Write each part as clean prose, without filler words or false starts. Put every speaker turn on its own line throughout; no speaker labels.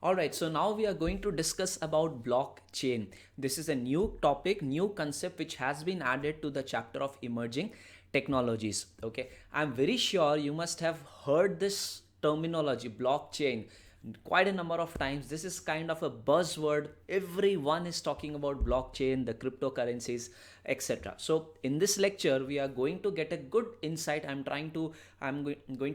All right, so now we are going to discuss about blockchain. This is a new topic, new concept which has been added to the chapter of emerging technologies. Okay, I'm very sure you must have heard this terminology, blockchain, quite a number of times. This is kind of a buzzword. Everyone is talking about blockchain, the cryptocurrencies, etc. So in this lecture we are going to get a good insight. I'm going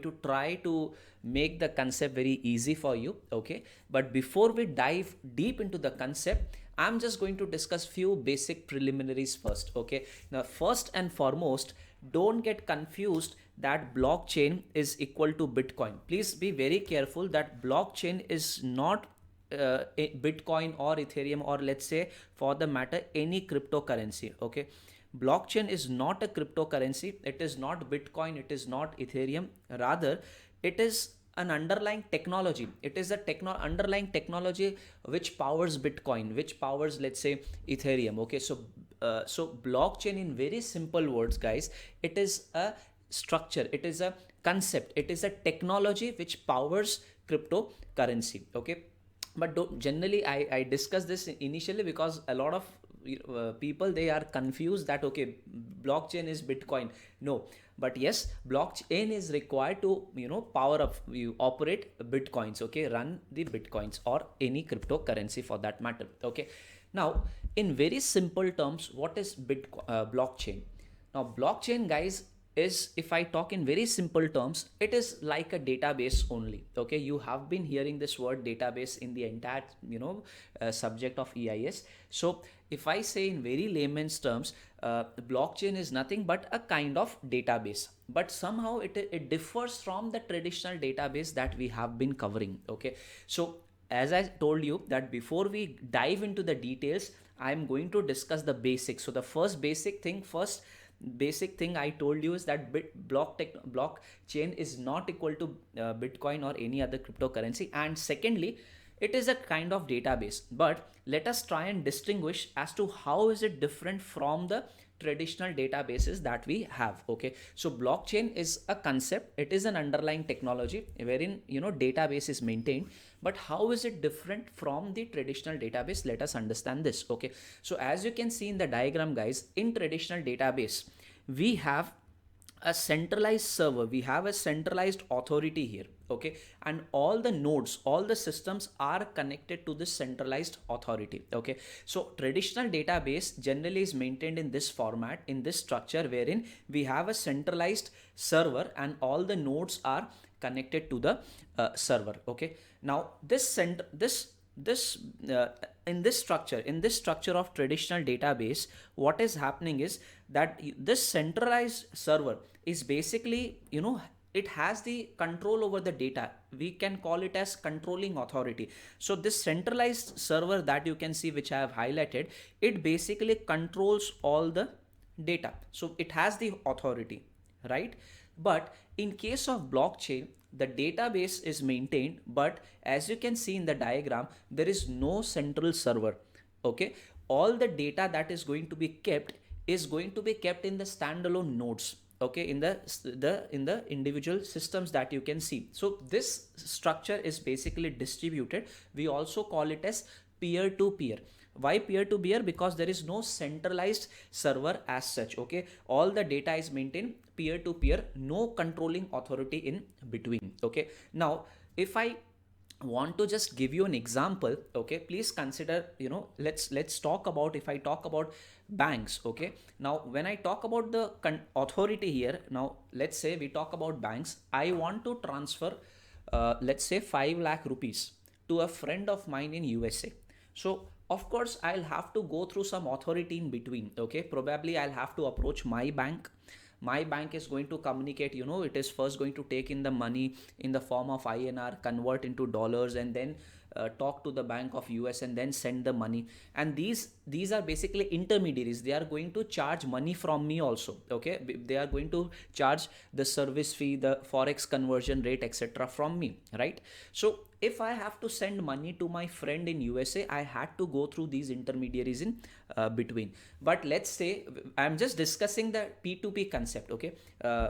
to try to make the concept very easy for you. Okay, but before we dive deep into the concept, I'm just going to discuss few basic preliminaries first. Okay, now first and foremost, don't get confused that blockchain is equal to Bitcoin. Please be very careful that blockchain is not Bitcoin or Ethereum, or let's say for the matter any cryptocurrency. Okay, blockchain is not a cryptocurrency. It is not Bitcoin. It is not Ethereum. Rather, it is an underlying technology. It is a underlying technology which powers Bitcoin, which powers, let's say, Ethereum. Okay, so blockchain, in very simple words, guys, it is a structure, it is a concept, it is a technology which powers cryptocurrency. Okay, but generally I discuss this initially because a lot of people, they are confused that okay, blockchain is Bitcoin. No, but yes, blockchain is required to power up, you operate Bitcoins. Okay, run the Bitcoins or any cryptocurrency for that matter. Okay, now in very simple terms, what is blockchain? Now blockchain, guys, is, if I talk in very simple terms, it is like a database only. Okay, you have been hearing this word database in the entire subject of EIS. So if I say in very layman's terms, blockchain is nothing but a kind of database, but somehow it differs from the traditional database that we have been covering. Okay, so as I told you that before we dive into the details, I'm going to discuss the basics. So the basic thing I told you is that blockchain is not equal to Bitcoin or any other cryptocurrency, and secondly, it is a kind of database. But let us try and distinguish as to how is it different from the traditional databases that we have. Okay, so blockchain is a concept, it is an underlying technology wherein database is maintained. But how is it different from the traditional database? Let us understand this. Okay, so as you can see in the diagram, guys, in traditional database we have a centralized server, we have a centralized authority here. Okay, and all the nodes, all the systems are connected to this centralized authority. Okay, so traditional database generally is maintained in this format, in this structure, wherein we have a centralized server and all the nodes are connected to the server. Okay, now this in this structure of traditional database, what is happening is that this centralized server is basically, it has the control over the data. We can call it as controlling authority. So this centralized server that you can see, which I have highlighted, it basically controls all the data. So it has the authority, right? But in case of blockchain, the database is maintained, but as you can see in the diagram, there is no central server. Okay, all the data that is going to be kept is going to be kept in the standalone nodes. Okay, in the individual systems that you can see. So this structure is basically distributed. We also call it as peer to peer. Why peer to peer? Because there is no centralized server as such. Okay, all the data is maintained peer to peer, no controlling authority in between. Okay, now if I want to just give you an example, okay, please consider, let's talk about, if I talk about banks. Okay, now when I talk about the authority here, now let's say we talk about banks. I want to transfer let's say 5 lakh rupees to a friend of mine in USA. So of course I'll have to go through some authority in between. Okay, probably I'll have to approach my bank. My bank is going to communicate, it is first going to take in the money in the form of INR, convert into dollars, and then talk to the Bank of US and then send the money. And these are basically intermediaries. They are going to charge money from me also. Okay, they are going to charge the service fee, the forex conversion rate, etc., from me, right? So if I have to send money to my friend in USA, I had to go through these intermediaries in between. But let's say I'm just discussing the P2P concept, okay,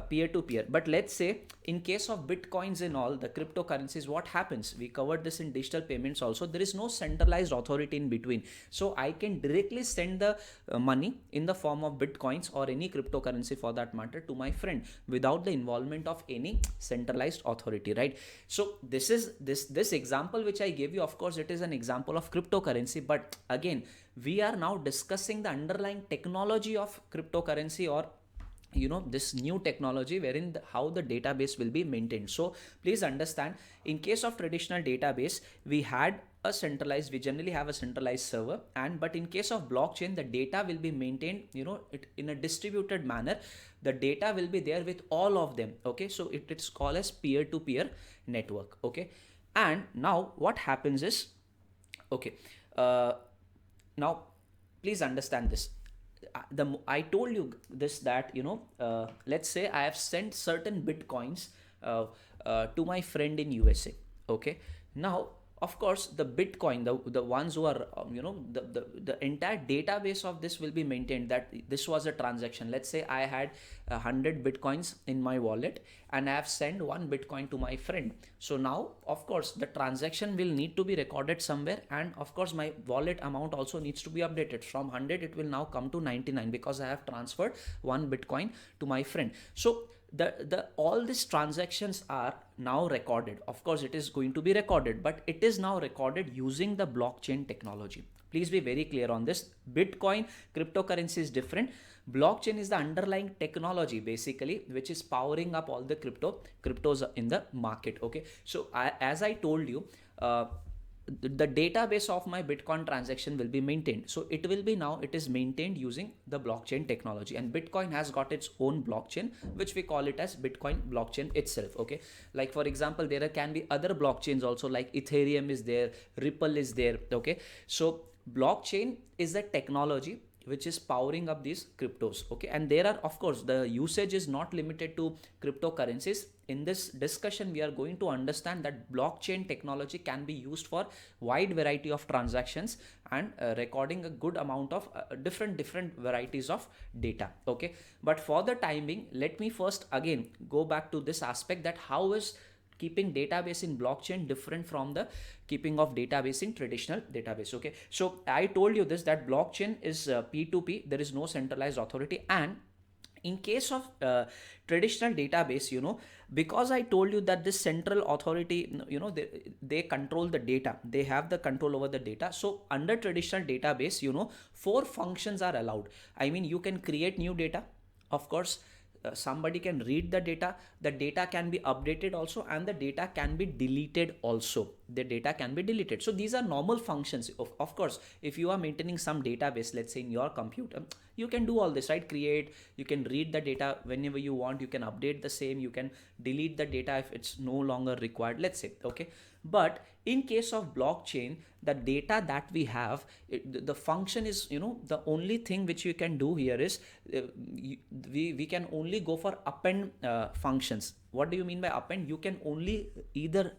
peer to peer. But let's say in case of bitcoins and all the cryptocurrencies, what happens? We covered this in digital payments also. There is no centralized authority in between, so I can directly send the money in the form of bitcoins or any cryptocurrency for that matter to my friend without the involvement of any centralized authority, right? So this example which I gave you, of course it is an example of cryptocurrency, but again we are now discussing the underlying technology of cryptocurrency, or this new technology wherein how the database will be maintained. So please understand, in case of traditional database, we generally have a centralized server, and but in case of blockchain, the data will be maintained, in a distributed manner. The data will be there with all of them, okay? So it's called as peer to peer network, okay? And now what happens is, okay, now please understand this. I told you this, that let's say I have sent certain bitcoins to my friend in USA, okay? Now of course the bitcoin, the ones who are the entire database of this will be maintained, that this was a transaction. Let's say I had 100 bitcoins in my wallet and I have sent one bitcoin to my friend. So now of course the transaction will need to be recorded somewhere, and of course my wallet amount also needs to be updated. From 100 it will now come to 99 because I have transferred one bitcoin to my friend. So the all these transactions are now recorded. Of course it is going to be recorded, but it is now recorded using the blockchain technology. Please be very clear on this. Bitcoin cryptocurrency is different. Blockchain is the underlying technology basically which is powering up all the cryptos in the market, okay? So as I told you, the database of my bitcoin transaction will be maintained. So it will be, now it is maintained using the blockchain technology, and bitcoin has got its own blockchain which we call it as bitcoin blockchain itself, okay? Like for example, there can be other blockchains also, like ethereum is there, ripple is there, okay? So blockchain is a technology which is powering up these cryptos, okay? And there are, of course, the usage is not limited to cryptocurrencies. In this discussion we are going to understand that blockchain technology can be used for wide variety of transactions and recording a good amount of different varieties of data, okay? But for the time being, let me first again go back to this aspect, that how is keeping database in blockchain different from the keeping of database in traditional database, okay? So I told you this, that blockchain is P2P, there is no centralized authority. And in case of traditional database, because I told you that this central authority, they control the data, they have the control over the data. So under traditional database, 4 functions are allowed. I mean, you can create new data, of course, somebody can read the data can be updated also, and the data can be deleted also. The data can be deleted. So these are normal functions. Of course, if you are maintaining some database, let's say in your computer, you can do all this, right? Create, you can read the data whenever you want, you can update the same, you can delete the data if it's no longer required, let's say, okay? But in case of blockchain, the data that we have, the function is, the only thing which you can do here is we can only go for append functions. What do you mean by append? You can only either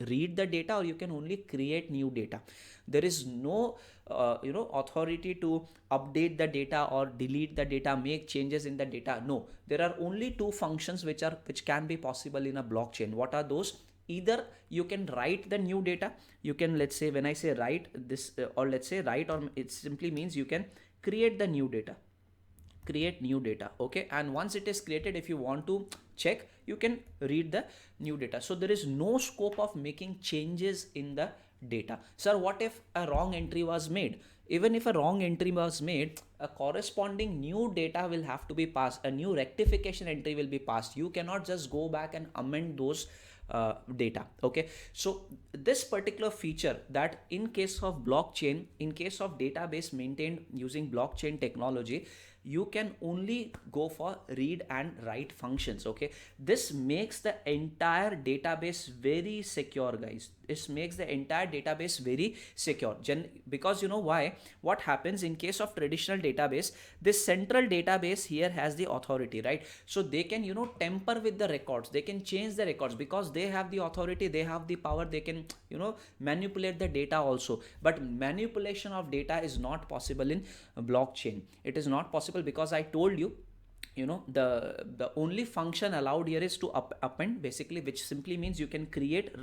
read the data or you can only create new data. There is no authority to update the data or delete the data, make changes in the data. No, there are only 2 functions which can be possible in a blockchain. What are those? Either you can write the new data, you can, let's say, when I say write this, or let's say write, or it simply means you can create the new data, okay? And once it is created, if you want to check, you can read the new data. So there is no scope of making changes in the data. Sir, what if a wrong entry was made? Even if a wrong entry was made, a corresponding new data will have to be passed, a new rectification entry will be passed. You cannot just go back and amend those data, okay? So this particular feature, that in case of blockchain, in case of database maintained using blockchain technology, you can only go for read and write functions, okay? This makes the entire database very secure, guys. This makes the entire database very secure. Because you know why? What happens in case of traditional database, this central database here has the authority, right? So they can, tamper with the records, they can change the records because they have the authority, they have the power, they can manipulate the data also. But manipulation of data is not possible in blockchain. It is not possible because I told you, the only function allowed here is to append, basically, which simply means you can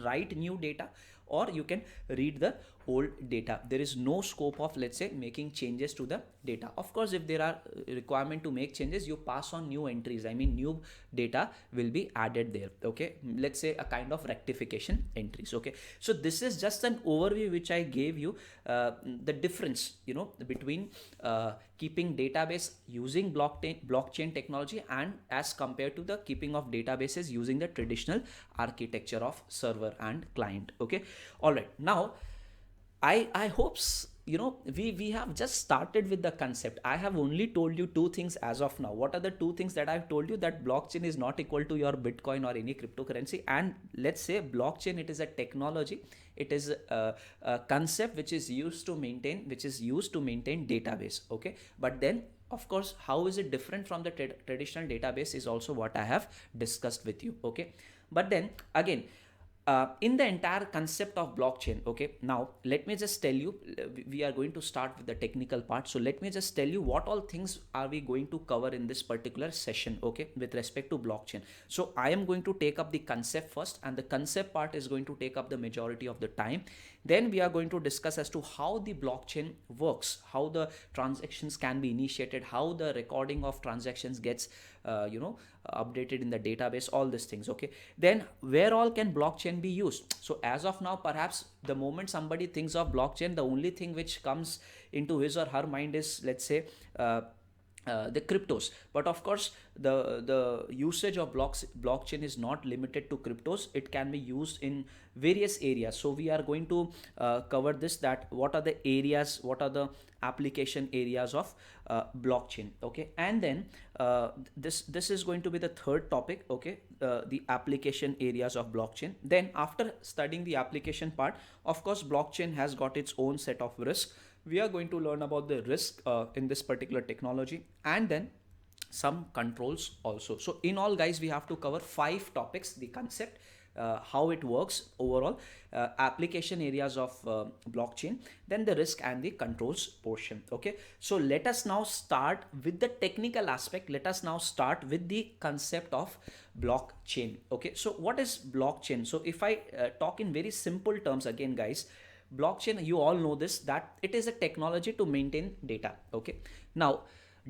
write new data, or you can read the old data. There is no scope of, let's say, making changes to the data. Of course, if there are requirement to make changes, you pass on new entries, I mean new data will be added there. Okay, let's say a kind of rectification entries. Okay, so this is just an overview which I gave you, the difference, between keeping database using blockchain technology, and as compared to the keeping of databases using the traditional architecture of server and client. Okay, all right. Now I hope we have just started with the concept. I have only told you two things as of now. What are the two things that I've told you? That blockchain is not equal to your Bitcoin or any cryptocurrency, and let's say blockchain, it is a technology, it is a concept which is used to maintain database. Okay, but then of course, how is it different from the traditional database is also what I have discussed with you. Okay, but then again, in the entire concept of blockchain, okay, now let me just tell you, we are going to start with the technical part. So let me just tell you what all things are we going to cover in this particular session, okay, with respect to blockchain. So I am going to take up the concept first, and the concept part is going to take up the majority of the time. Then we are going to discuss as to how the blockchain works, how the transactions can be initiated, how the recording of transactions gets updated in the database, all these things. Okay, then where all can blockchain be used? So as of now, perhaps the moment somebody thinks of blockchain, the only thing which comes into his or her mind is, let's say, the cryptos. But of course, the usage of blockchain is not limited to cryptos. It can be used in various areas. So we are going to cover this, that what are the areas, what are the application areas of blockchain. Okay, and then this is going to be the third topic. Okay, the application areas of blockchain. Then after studying the application part, of course, blockchain has got its own set of risks. We are going to learn about the risk in this particular technology, and then some controls also. So in all, guys, we have to cover 5 topics: the concept, how it works overall, application areas of blockchain, then the risk and the controls portion. Okay, so let us now start with the technical aspect. Let us now start with the concept of blockchain. Okay, so what is blockchain? So if I talk in very simple terms again, guys, blockchain, you all know this, that it is a technology to maintain data. Okay, now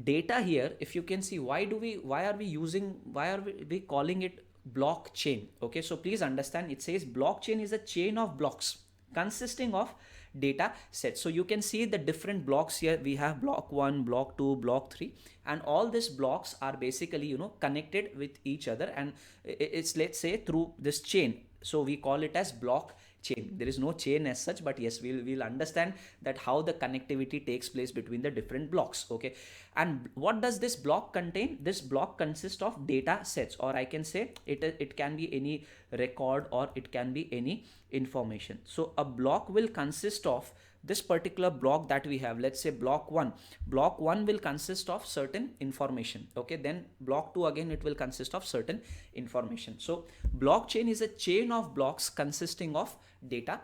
data here, if you can see, why are we calling it blockchain? Okay, so please understand, it says blockchain is a chain of blocks consisting of data sets. So you can see the different blocks here. We have block 1, block 2, block 3, and all these blocks are basically connected with each other, and it's, let's say, through this chain. So we call it as block chain. There is no chain as such, but yes, we'll understand that how the connectivity takes place between the different blocks. Okay, and what does this block contain? This block consists of data sets, or I can say it can be any record, or it can be any information. So a block will consist of this particular block that we have. Let's say block 1 will consist of certain information. Okay, then block 2, again, it will consist of certain information. So blockchain is a chain of blocks consisting of data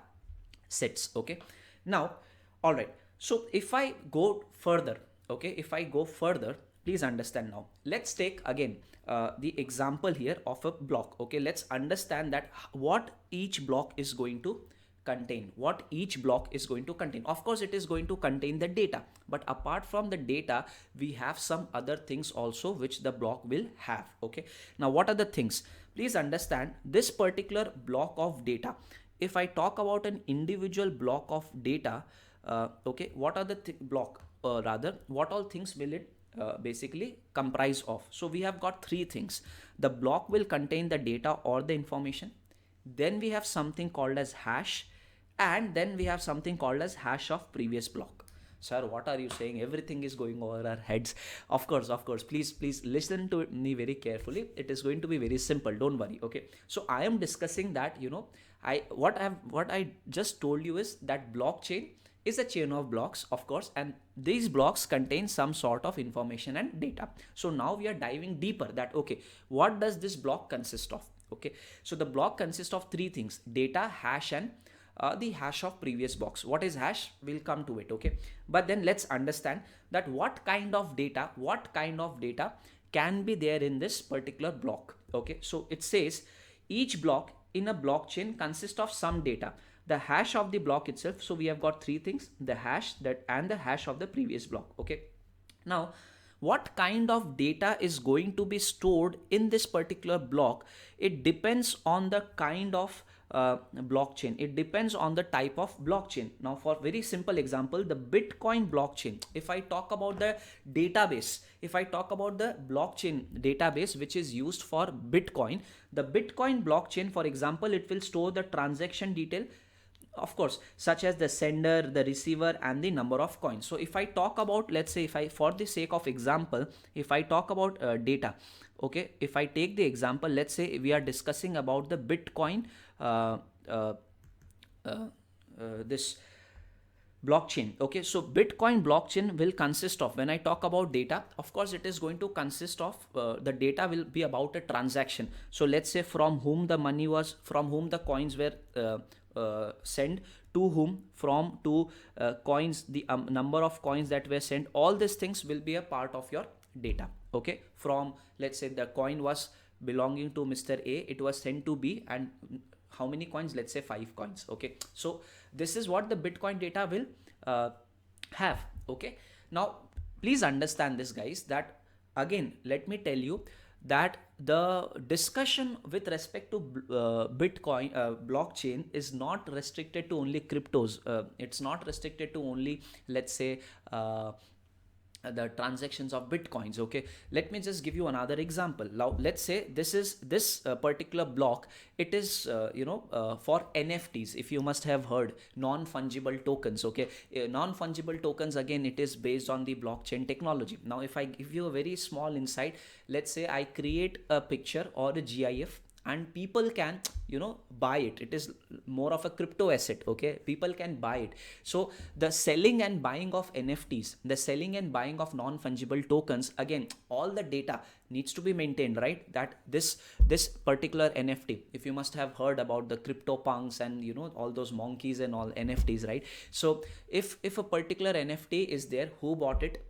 sets. Okay, now, all right, so if I go further, please understand. Now let's take again the example here of a block. Okay, let's understand that what each block is going to contain. Of course, it is going to contain the data, but apart from the data, we have some other things also which the block will have. Okay, now what are the things? Please understand, this particular block of data, if I talk about an individual block of data, okay, what are the what all things will it basically comprise of? So we have got 3 things. The block will contain the data or the information. Then we have something called as hash, and then we have something called as hash of previous block. Sir, what are you saying? Everything is going over our heads. Of course, please listen to me very carefully. It is going to be very simple, don't worry. Okay, so I am discussing that, what I just told you is that blockchain is a chain of blocks, of course, and these blocks contain some sort of information and data. So now we are diving deeper, that okay, what does this block consist of? Okay, so the block consists of 3 things: data, hash, and the hash of previous blocks. What is hash? We'll come to it, okay? But then let's understand that what kind of data can be there in this particular block, okay? So it says each block in a blockchain consists of some data, the hash of the block itself. So we have got three things: the hash, that, and the hash of the previous block, okay? Now, what kind of data is going to be stored in this particular block? It depends on the kind of blockchain. It depends on the type of blockchain. Now, for very simple example, the Bitcoin blockchain, if I talk about the database, if I talk about the blockchain database which is used for Bitcoin, the Bitcoin blockchain, for example, it will store the transaction detail, of course, such as the sender, the receiver, and the number of coins. So if I talk about, let's say, if I, for the sake of example, if I talk about data, okay, if I take the example, let's say we are discussing about the Bitcoin uh, uh, this blockchain, okay? So Bitcoin blockchain will consist of, when I talk about data, of course it is going to consist of the data will be about a transaction. So let's say from whom the money was, from whom the coins were sent, to whom, from, to coins, the number of coins that were sent, all these things will be a part of your data, okay? From, let's say the coin was belonging to Mr. A, it was sent to B, and how many coins? Let's say 5 coins, okay? So this is what the Bitcoin data will have, okay? Now please understand this, guys, that again, let me tell you that the discussion with respect to Bitcoin blockchain is not restricted to only cryptos. It's not restricted to only, let's say, the transactions of bitcoins, okay? Let me just give you another example. Now let's say this particular block, it is for NFTs. If you must have heard, non-fungible tokens, okay? Non-fungible tokens, again, it is based on the blockchain technology. Now if I give you a very small insight, let's say I create a picture or a GIF, and people can buy it. It is more of a crypto asset, okay? People can buy it. So the selling and buying of NFTs, the selling and buying of non-fungible tokens, again, all the data needs to be maintained, right? That this particular NFT, if you must have heard about the crypto punks and all those monkeys and all NFTs, right? So if a particular NFT is there, who bought it,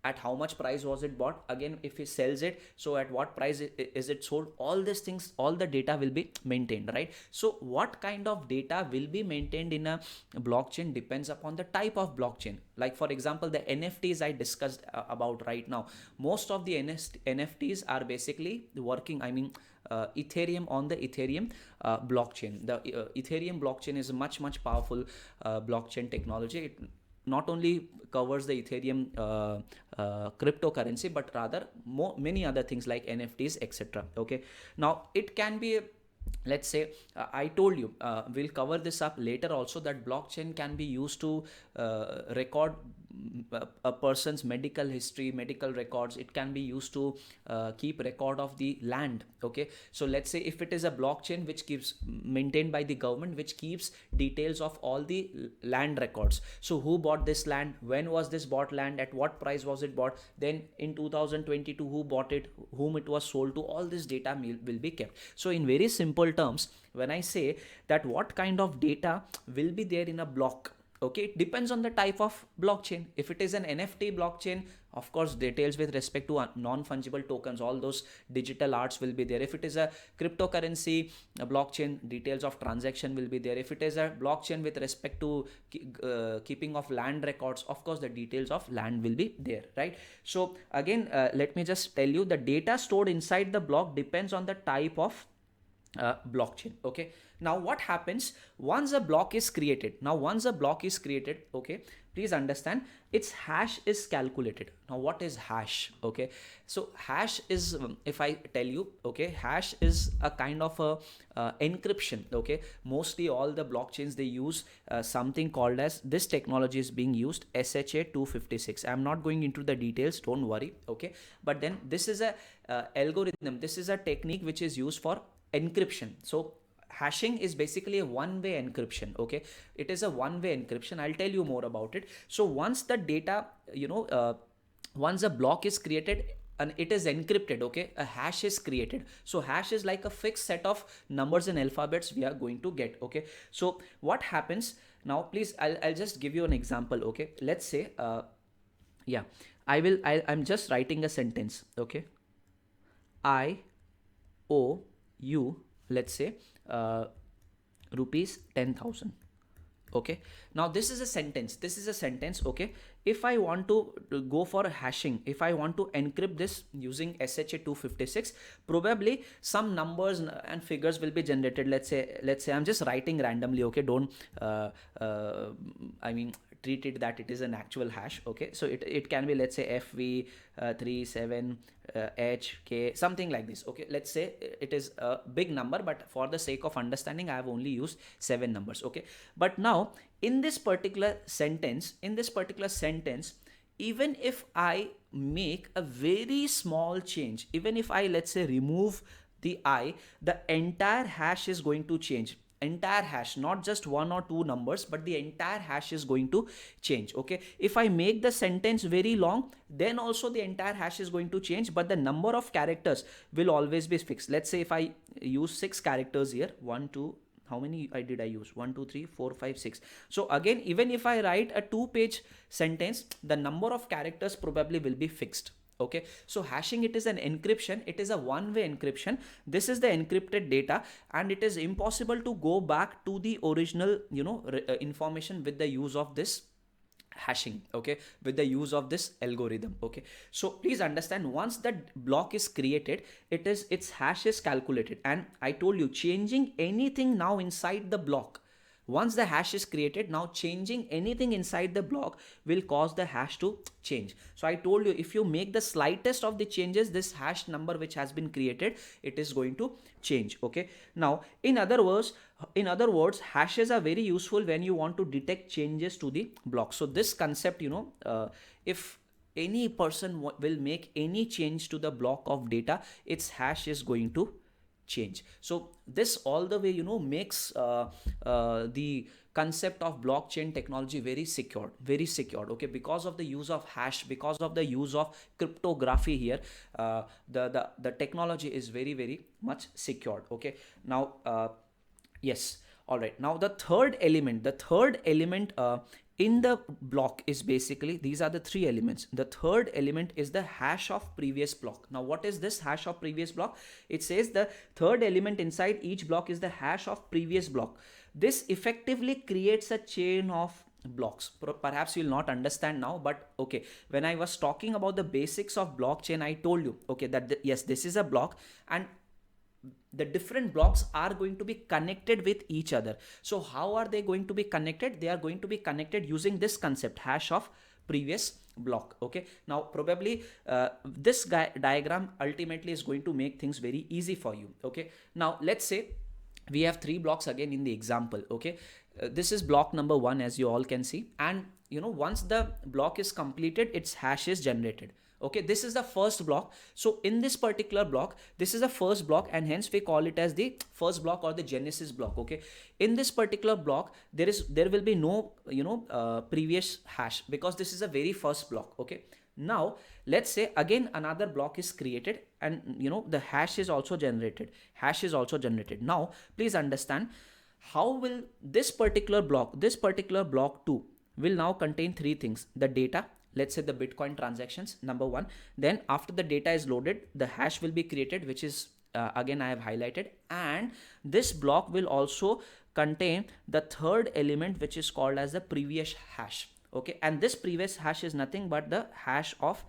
at how much price was it bought, again, if he sells it, so at what price is it sold, all these things, all the data will be maintained, right? So what kind of data will be maintained in a blockchain depends upon the type of blockchain. Like for example, the NFTs I discussed about right now, most of the NFTs are basically working, Ethereum, on the Ethereum blockchain. The Ethereum blockchain is a much powerful blockchain technology. It not only covers the Ethereum cryptocurrency, but rather many other things like NFTs, etc. Okay, now it can be, let's say, I told you, we'll cover this up later also, that blockchain can be used to record a person's medical history, medical records. It can be used to keep record of the land, okay? So let's say if it is a blockchain which keeps maintained by the government, which keeps details of all the land records. So who bought this land, when was this bought land, at what price was it bought, then in 2022 who bought it, whom it was sold to, all this data will be kept. So in very simple terms, when I say that what kind of data will be there in a block, okay, it depends on the type of blockchain. If it is an NFT blockchain, of course, details with respect to non-fungible tokens, all those digital arts will be there. If it is a cryptocurrency a blockchain, details of transaction will be there. If it is a blockchain with respect to keeping of land records, of course the details of land will be there, right? So again, let me just tell you, the data stored inside the block depends on the type of blockchain, okay? Now what happens once a block is created? Okay, please understand, its hash is calculated. Now what is hash? Okay, so hash is, if I tell you, okay, hash is a kind of a encryption, okay? Mostly all the blockchains, they use something called as, this technology is being used, SHA 256. I'm not going into the details, don't worry, okay? But then this is a algorithm, this is a technique which is used for encryption. So hashing is basically a one-way encryption, okay? It is a one-way encryption. I'll tell you more about it. So once the data, once a block is created, and it is encrypted, okay, a hash is created. So hash is like a fixed set of numbers and alphabets we are going to get, okay. So what happens now, please, I'll just give you an example, okay. Let's say yeah, I'm just writing a sentence, okay. I owe you, let's say, uh, rupees 10,000. Okay, now this is a sentence, okay. If I want to go for hashing, if I want to encrypt this using SHA-256, probably some numbers and figures will be generated. Let's say I'm just writing randomly, okay. Don't uh, I mean treat it that it is an actual hash, okay. So it can be, let's say, FV 37 HK, something like this, okay. Let's say it is a big number, but for the sake of understanding I have only used 7 numbers, okay. But now in this particular sentence, even if I make a very small change, even if I, let's say, remove the I, the entire hash is going to change. Entire hash, not just one or two numbers, but the entire hash is going to change, okay. If I make the sentence very long, then also the entire hash is going to change, but the number of characters will always be fixed. Let's say if I use 6 characters here, 1 2, how many I use, 1 2 3 4 5 6. So again, even if I write a 2-page sentence, the number of characters probably will be fixed, okay. So hashing, it is an encryption, it is a one-way encryption. This is the encrypted data, and it is impossible to go back to the original, information with the use of this hashing, okay, with the use of this algorithm, okay. So please understand, once that block is created, its hash is calculated, and I told you, changing anything now inside the block, once the hash is created, now changing anything inside the block will cause the hash to change. So I told you, if you make the slightest of the changes, this hash number which has been created, it is going to change, okay. Now in other words, hashes are very useful when you want to detect changes to the block. So this concept, if any person will make any change to the block of data, its hash is going to change. So this all the way, makes the concept of blockchain technology very secured, okay. Because of the use of hash, because of the use of cryptography here, the technology is very, very much secured, okay. Now yes, all right. Now the third element in the block is basically, these are the 3 elements. The third element is the hash of previous block. Now what is this hash of previous block? It says the third element inside each block is the hash of previous block. This effectively creates a chain of blocks. Perhaps you'll not understand now, but okay, when I was talking about the basics of blockchain, I told you, okay, that yes, this is a block, and the different blocks are going to be connected with each other. So how are they going to be connected? They are going to be connected using this concept, hash of previous block, okay. Now probably this diagram ultimately is going to make things very easy for you, okay. Now let's say we have 3 blocks again in the example, okay. This is block number 1, as you all can see, and once the block is completed, its hash is generated, okay. This is the first block. So in this particular block, this is the first block, and hence we call it as the first block or the genesis block, okay. In this particular block, there will be no previous hash, because this is a very first block, okay. Now let's say again another block is created, and the hash is also generated. Now please understand, how will this particular block 2 will now contain 3 things: the data, let's say the Bitcoin transactions, number 1. Then after the data is loaded, the hash will be created, which is again I have highlighted, and this block will also contain the third element, which is called as the previous hash, okay. And this previous hash is nothing but the hash of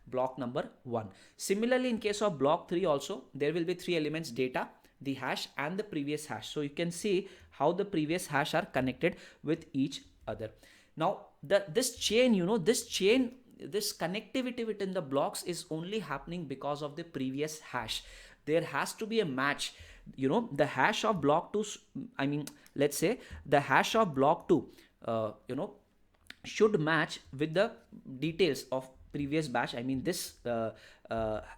block number 1. Similarly, in case of block 3 also, there will be 3 elements: data, the hash, and the previous hash. So you can see how the previous hash are connected with each other. Now this connectivity within the blocks is only happening because of the previous hash. There has to be a match. The hash of block 2, let's say the hash of block 2 should match with the details of previous bash, this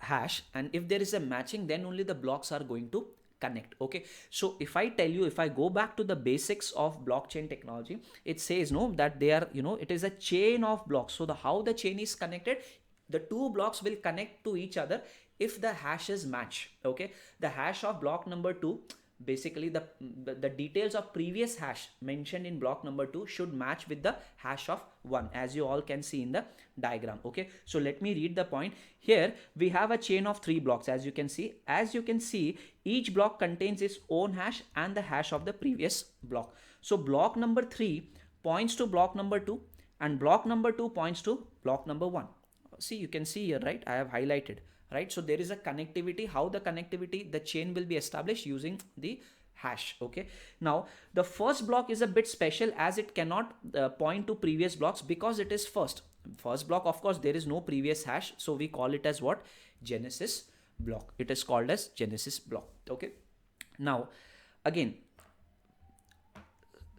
hash, and if there is a matching, then only the blocks are going to connect, okay. So if I tell you, if I go back to the basics of blockchain technology, it says that they are, it is a chain of blocks. So how the chain is connected, The two blocks will connect to each other if the hashes match. Okay, the hash of block number 2, basically the details of previous hash mentioned in block number 2 should match with the hash of 1, as you all can see in the diagram. Okay, so let me read the point. Here we have a chain of 3 blocks, as you can see. Each block contains its own hash and the hash of the previous block. So block number 3 points to block number 2 and block number 2 points to block number 1. See, you can see here, right? I have highlighted, right? So there is a connectivity. How the connectivity, the chain will be established using the hash. Okay, now the first block is a bit special as it cannot point to previous blocks because it is first block. Of course, there is no previous hash, so we call it as what? Genesis block. It is called as Genesis block. Okay, now again,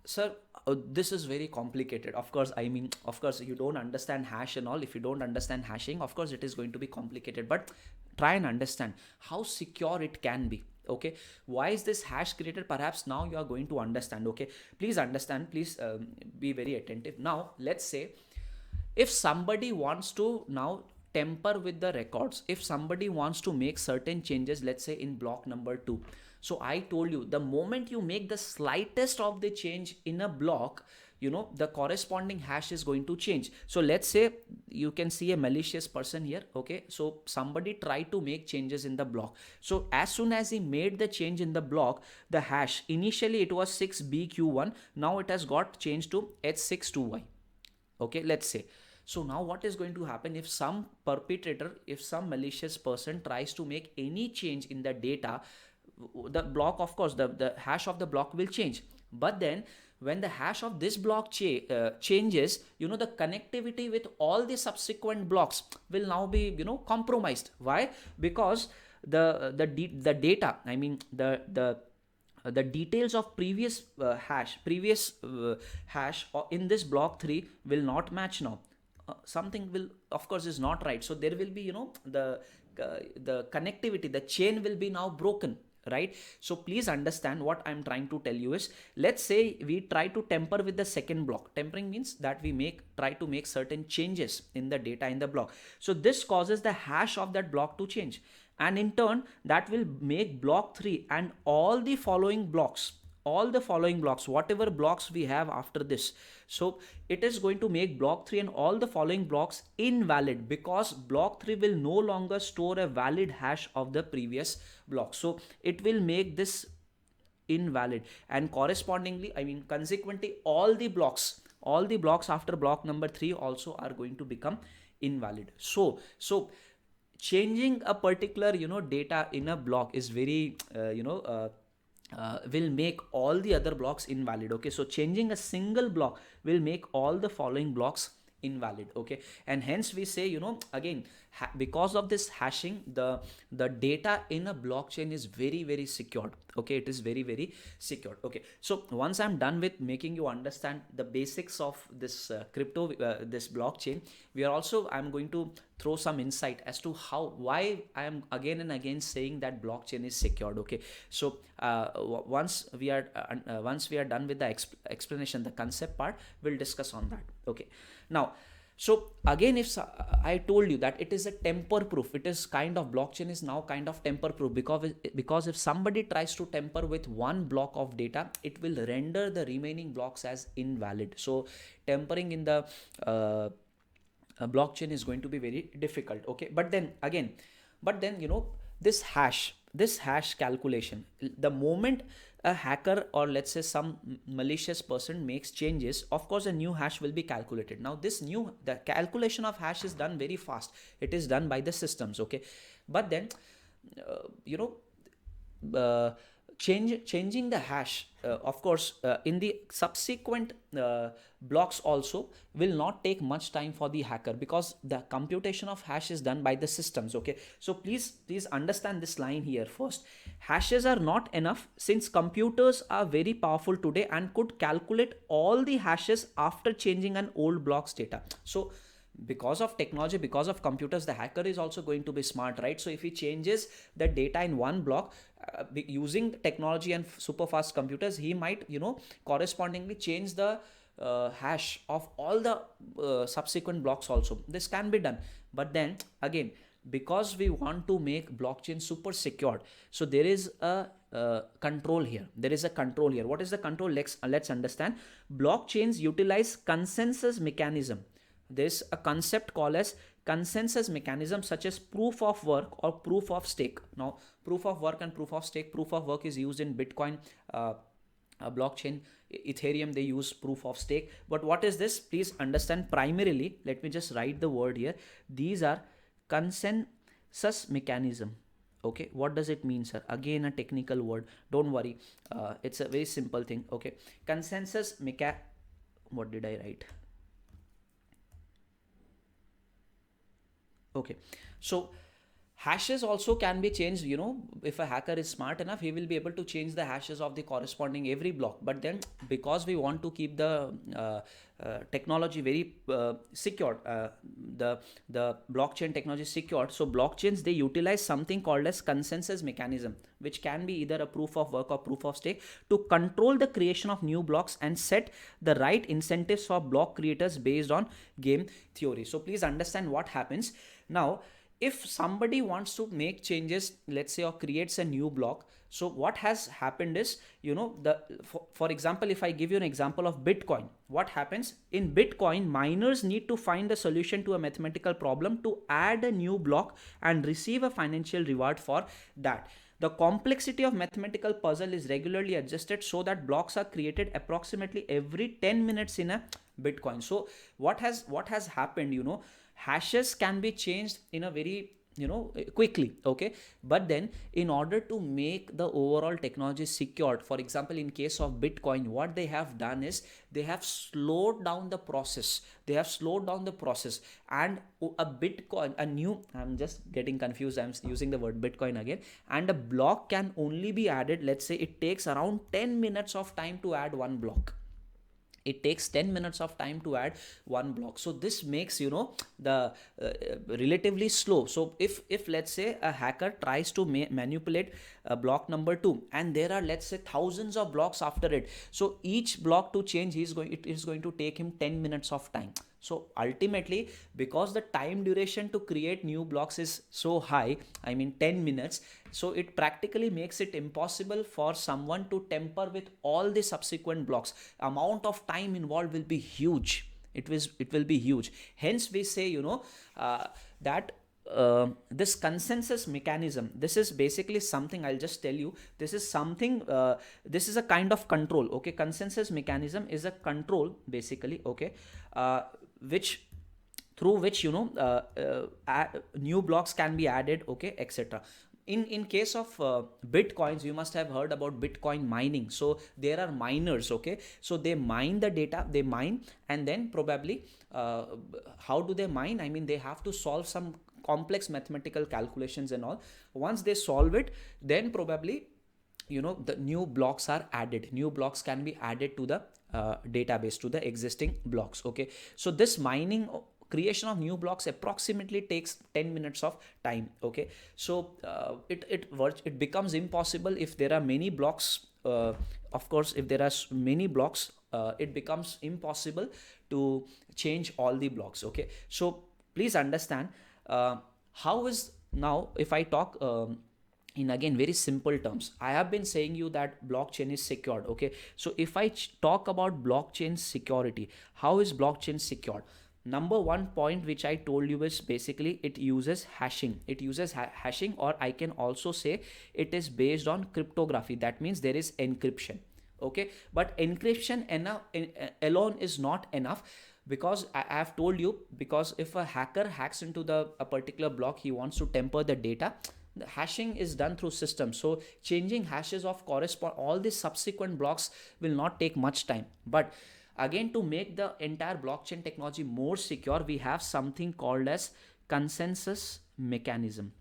sir, this is very complicated. Of course, I mean, of course, you don't understand hash and all. If you don't understand hashing, of course, it is going to be complicated. But try and understand how secure it can be. Okay, why is this hash created? Perhaps now you are going to understand. Okay, please understand. Please be very attentive. Now, let's say if somebody wants to now temper with the records, if somebody wants to make certain changes, let's say in block number 2. So I told you, the moment you make the slightest of the change in a block, the corresponding hash is going to change. So let's say you can see a malicious person here. Okay, so somebody tried to make changes in the block. So as soon as he made the change in the block, the hash, initially it was 6BQ1, now it has got changed to H62Y. Okay, let's say. So now what is going to happen if some perpetrator, if some malicious person tries to make any change in the data, the block, of course, the hash of the block will change. But then when the hash of this block changes, the connectivity with all the subsequent blocks will now be, compromised. Why? Because the data, I mean the details of previous hash in this block 3 will not match now. Something will, of course, is not right. So there will be, the connectivity, the chain will be now broken, right? So please understand what I'm trying to tell you is, let's say we try to temper with the second block. Tempering means that we try to make certain changes in the data in the block. So this causes the hash of that block to change, and in turn that will make block 3 and all the following blocks, whatever blocks we have after this. So it is going to make block 3 and all the following blocks invalid, because block 3 will no longer store a valid hash of the previous block. So it will make this invalid, and correspondingly, I mean consequently, all the blocks after block number 3 also are going to become invalid. So changing a particular data in a block is very will make all the other blocks invalid. Okay, so changing a single block will make all the following blocks invalid. Okay, and hence we say, again, because of this hashing, the data in a blockchain is very, very secured. Okay, it is very, very secured. Okay, so once I'm done with making you understand the basics of this this blockchain, I'm going to throw some insight as to why I am again and again saying that blockchain is secured. Okay, so once we are done with the explanation, the concept part, we'll discuss on that. Okay, now, so again, if I told you that it is a temper proof, it is kind of, blockchain is now kind of temper proof, because if somebody tries to temper with one block of data, it will render the remaining blocks as invalid. So tempering in the blockchain is going to be very difficult. Okay, but then this hash calculation, the moment a hacker, or let's say some malicious person, makes changes, of course a new hash will be calculated. Now the calculation of hash is done very fast. It is done by the systems. Okay, but then changing the hash, of course, in the subsequent blocks also will not take much time for the hacker, because the computation of hash is done by the systems. Okay, so please understand this line here first. Hashes are not enough, since computers are very powerful today and could calculate all the hashes after changing an old block's data. So because of technology, because of computers, the hacker is also going to be smart, right? So if he changes the data in one block, using technology and super fast computers, he might correspondingly change the hash of all the subsequent blocks also. This can be done, but then again, because we want to make blockchain super secured, so there is a control here. There is a control here. What is the control? Let's understand. Blockchains utilize consensus mechanism. There's a concept called as consensus mechanism, such as proof of work or proof of stake. Now, proof of work and proof of stake. Proof of work is used in Bitcoin blockchain. Ethereum, they use proof of stake. But what is this? Please understand. Primarily, let me just write the word here. These are consensus mechanism. Okay, what does it mean, sir? Again, a technical word. Don't worry, it's a very simple thing. Okay, consensus what did I write? Okay, so hashes also can be changed. If a hacker is smart enough, he will be able to change the hashes of the corresponding every block. But then, because we want to keep the technology very secured, the blockchain technology secured, so blockchains, they utilize something called as consensus mechanism, which can be either a proof of work or proof of stake, to control the creation of new blocks and set the right incentives for block creators based on game theory. So please understand what happens now. If somebody wants to make changes, let's say, or creates a new block, so what has happened is, for example, if I give you an example of Bitcoin, what happens in Bitcoin? Miners need to find a solution to a mathematical problem to add a new block and receive a financial reward for that. The complexity of mathematical puzzle is regularly adjusted so that blocks are created approximately every 10 minutes in a Bitcoin. So what has happened, hashes can be changed in a very quickly. Okay, but then in order to make the overall technology secured, for example, in case of Bitcoin, what they have done is they have slowed down the process. And a Bitcoin, I'm just getting confused, I'm using the word Bitcoin again. And a block can only be added, let's say it takes around 10 minutes of time to add one block. It takes 10 minutes of time to add one block. So this makes the relatively slow. So if let's say a hacker tries to manipulate block number 2, and there are, let's say, thousands of blocks after it, so each block to change, it is going to take him 10 minutes of time. So ultimately, because the time duration to create new blocks is so high, I mean 10 minutes, so it practically makes it impossible for someone to tamper with all the subsequent blocks. Amount of time involved will be huge. It will be huge. Hence we say, that this consensus mechanism, this is basically something, I'll just tell you, this is something, this is a kind of control. Okay, consensus mechanism is a control basically. Okay, through which new blocks can be added, okay, etc. In case of Bitcoins, you must have heard about Bitcoin mining. So there are miners. Okay, so they mine the data, they mine, and then probably how do they mine? I mean, they have to solve some complex mathematical calculations and all. Once they solve it, then probably the new blocks are added. New blocks can be added to the database, to the existing blocks. Okay, so this mining, creation of new blocks, approximately takes 10 minutes of time. Okay, so it becomes impossible if there are many blocks. Of course, if there are many blocks, it becomes impossible to change all the blocks. Okay, so please understand how is now, if I talk in again very simple terms, I have been saying you that blockchain is secured. Okay, so if I talk about blockchain security, how is blockchain secured? Number one point which I told you is basically it uses hashing. It uses hashing, or I can also say it is based on cryptography. That means there is encryption. Okay, but encryption alone is not enough, because I have told you, because if a hacker hacks into a particular block, he wants to tamper the data. The hashing is done through systems, so changing hashes of all the subsequent blocks will not take much time. But again, to make the entire blockchain technology more secure, we have something called as consensus mechanism.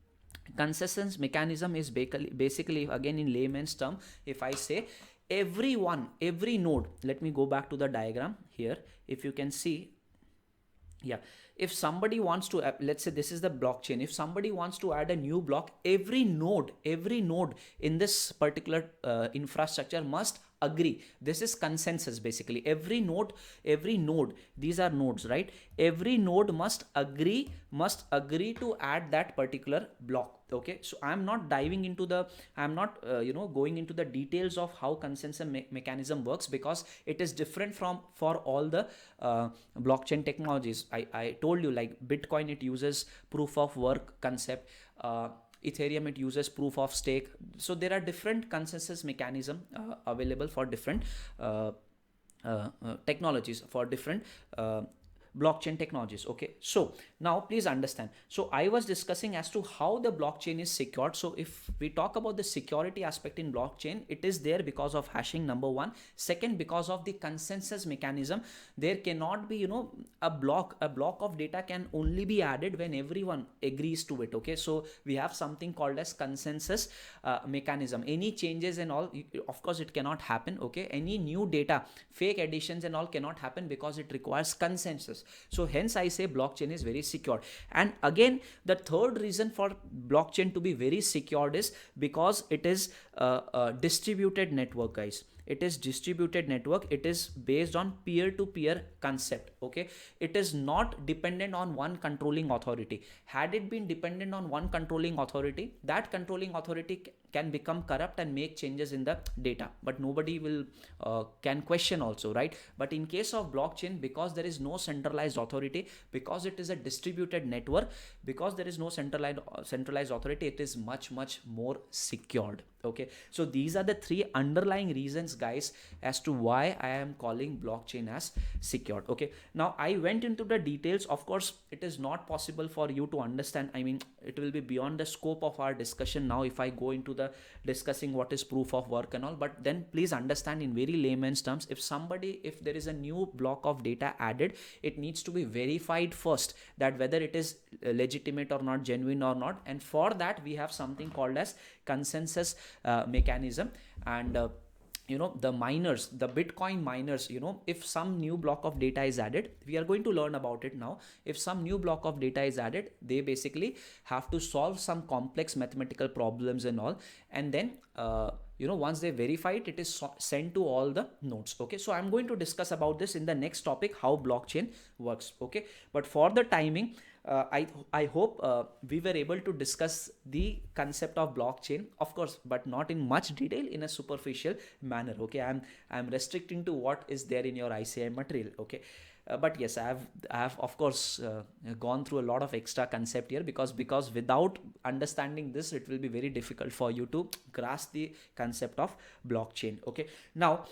Consensus mechanism is basically, again in layman's term, if I say every node, let me go back to the diagram here. If you can see, yeah, if somebody wants to let's say this is the blockchain. If somebody wants to add a new block, every node in this particular infrastructure must agree. This is consensus basically. Every node, these are nodes, right? Every node must agree to add that particular block. Okay, so I'm not going into the details of how consensus mechanism works, because it is different from for all the blockchain technologies. I told you, like Bitcoin, it uses proof of work concept. Ethereum, it uses proof of stake. So there are different consensus mechanism available for different technologies, for different blockchain technologies. Okay, so now please understand. So I was discussing as to how the blockchain is secured. So if we talk about the security aspect in blockchain, it is there because of hashing, number one. Second, because of the consensus mechanism. There cannot be, a block of data can only be added when everyone agrees to it. Okay, so we have something called as consensus mechanism. Any changes and all, of course it cannot happen. Okay, any new data, fake additions and all cannot happen, because it requires consensus. So hence I say blockchain is very secure. And again, the third reason for blockchain to be very secured is because it is a distributed network, guys. It is distributed network. It is based on peer to peer concept. Okay, it is not dependent on one controlling authority. Had it been dependent on one controlling authority, that controlling authority can become corrupt and make changes in the data, but nobody will can question also, right? But in case of blockchain, because there is no centralized authority, because it is a distributed network, because there is no centralized authority, it is much more secured. Okay, so these are the three underlying reasons, guys, as to why I am calling blockchain as secured. Okay, now I went into the details. Of course, it is not possible for you to understand. I mean, it will be beyond the scope of our discussion now if I go into the discussing what is proof of work and all. But then please understand in very layman's terms, if there is a new block of data added, it needs to be verified first, that whether it is legitimate or not, genuine or not. And for that we have something called as consensus mechanism. And the miners, the Bitcoin miners, if some new block of data is added, we are going to learn about it now. If some new block of data is added, they basically have to solve some complex mathematical problems and all. And then once they verify it, it is sent to all the nodes. Okay, so I'm going to discuss about this in the next topic, how blockchain works. Okay, but for the timing, I hope we were able to discuss the concept of blockchain, of course, but not in much detail, in a superficial manner. Okay, I'm restricting to what is there in your ICI material. Okay, but yes, I have of course gone through a lot of extra concept here, because without understanding this, it will be very difficult for you to grasp the concept of blockchain. Okay, now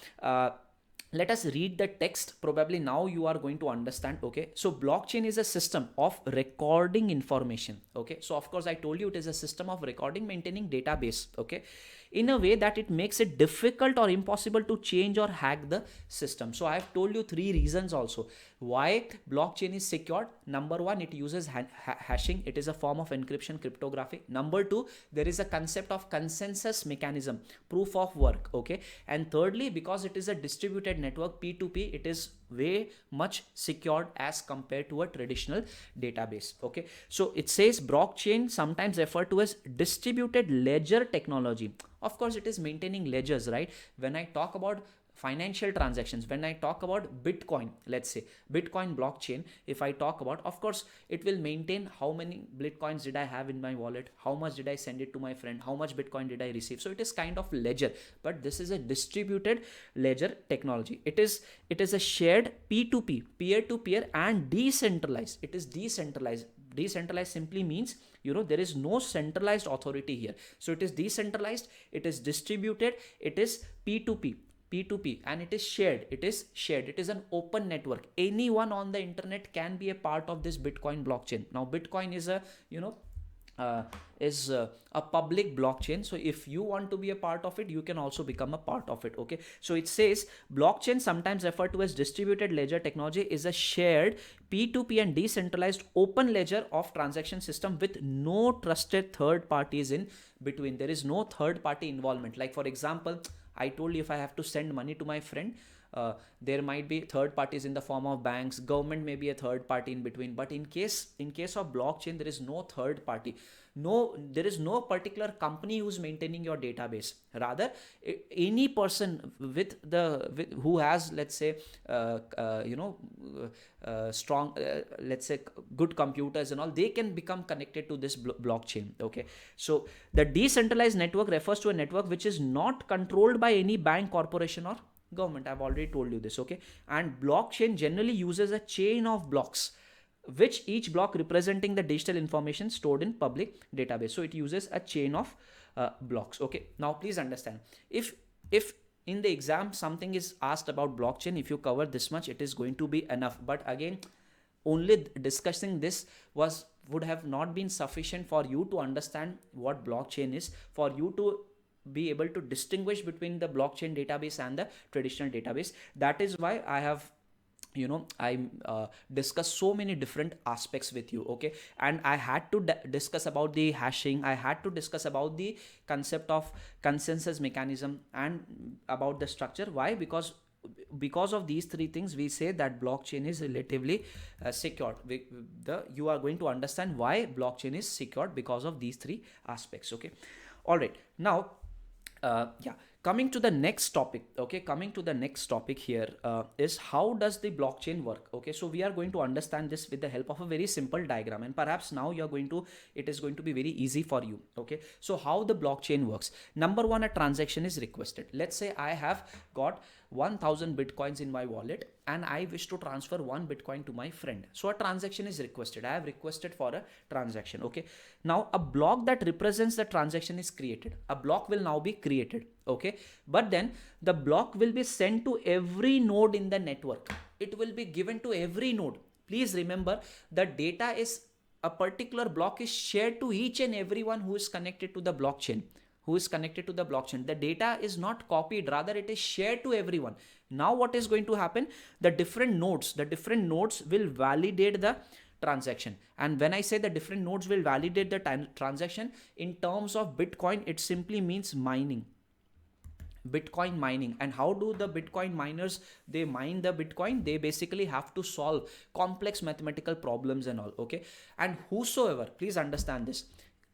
let us read the text. Probably now you are going to understand. Okay, so blockchain is a system of recording information. Okay, so of course I told you it is a system of recording, maintaining database. Okay, in a way that it makes it difficult or impossible to change or hack the system. So I have told you three reasons also why blockchain is secured. Number one, it uses hashing. It is a form of encryption, cryptography. Number two, there is a concept of consensus mechanism, proof of work. Okay, and thirdly, because it is a distributed network, P2P, it is way much secured as compared to a traditional database. Okay, so it says blockchain, sometimes referred to as distributed ledger technology. Of course, it is maintaining ledgers, right? When I talk about financial transactions, when I talk about Bitcoin, let's say Bitcoin blockchain, if I talk about, of course it will maintain how many Bitcoins did I have in my wallet, how much did I send it to my friend, how much Bitcoin did I receive. So it is kind of ledger, but this is a distributed ledger technology. It is a shared P2P, peer to peer, and decentralized. It is decentralized. Decentralized simply means there is no centralized authority here. So it is decentralized, it is distributed, it is P2P, and it is shared. It is an open network. Anyone on the internet can be a part of this Bitcoin blockchain. Now Bitcoin is a public blockchain, so if you want to be a part of it, you can also become a part of it. Okay, so it says blockchain, sometimes referred to as distributed ledger technology, is a shared P2P and decentralized open ledger of transaction system with no trusted third parties in between. There is no third party involvement. Like for example, I told you, if I have to send money to my friend, there might be third parties in the form of banks, government may be a third party in between. But in case of blockchain, there is no third party. No, there is no particular company who's maintaining your database. Rather, any person who has, let's say, strong, let's say, good computers and all, they can become connected to this blockchain. Okay, so the decentralized network refers to a network which is not controlled by any bank, corporation, or government. I've already told you this. Okay, and blockchain generally uses a chain of blocks, which each block representing the digital information stored in public database. So it uses a chain of blocks. Okay, now please understand, if in the exam something is asked about blockchain, if you cover this much, it is going to be enough. But again, only discussing this would have not been sufficient for you to understand what blockchain is, for you to be able to distinguish between the blockchain database and the traditional database. That is why I have I discuss so many different aspects with you. Okay, and I had to discuss about the hashing, I had to discuss about the concept of consensus mechanism, and about the structure. Why? Because of these three things, we say that blockchain is relatively secured. You are going to understand why blockchain is secured, because of these three aspects. Okay, all right, now coming to the next topic. Okay, coming to the next topic here is how does the blockchain work. Okay, so we are going to understand this with the help of a very simple diagram, and perhaps now it is going to be very easy for you. Okay, so how the blockchain works. Number one, a transaction is requested. Let's say I have got 1000 bitcoins in my wallet, and I wish to transfer 1 bitcoin to my friend. So a transaction is requested. I have requested for a transaction. Okay, now a block that represents the transaction is created. A block will now be created. Okay, but then the block will be sent to every node in the network. It will be given to every node. Please remember, the data is, a particular block is shared to each and everyone who is connected to the blockchain. The data is not copied, rather it is shared to everyone. Now what is going to happen? The different nodes will validate the transaction. And when I say the different nodes will validate the transaction, in terms of Bitcoin, it simply means mining. Bitcoin mining. And how do the Bitcoin miners, they mine the Bitcoin? They basically have to solve complex mathematical problems and all. Okay, and whosoever, please understand this,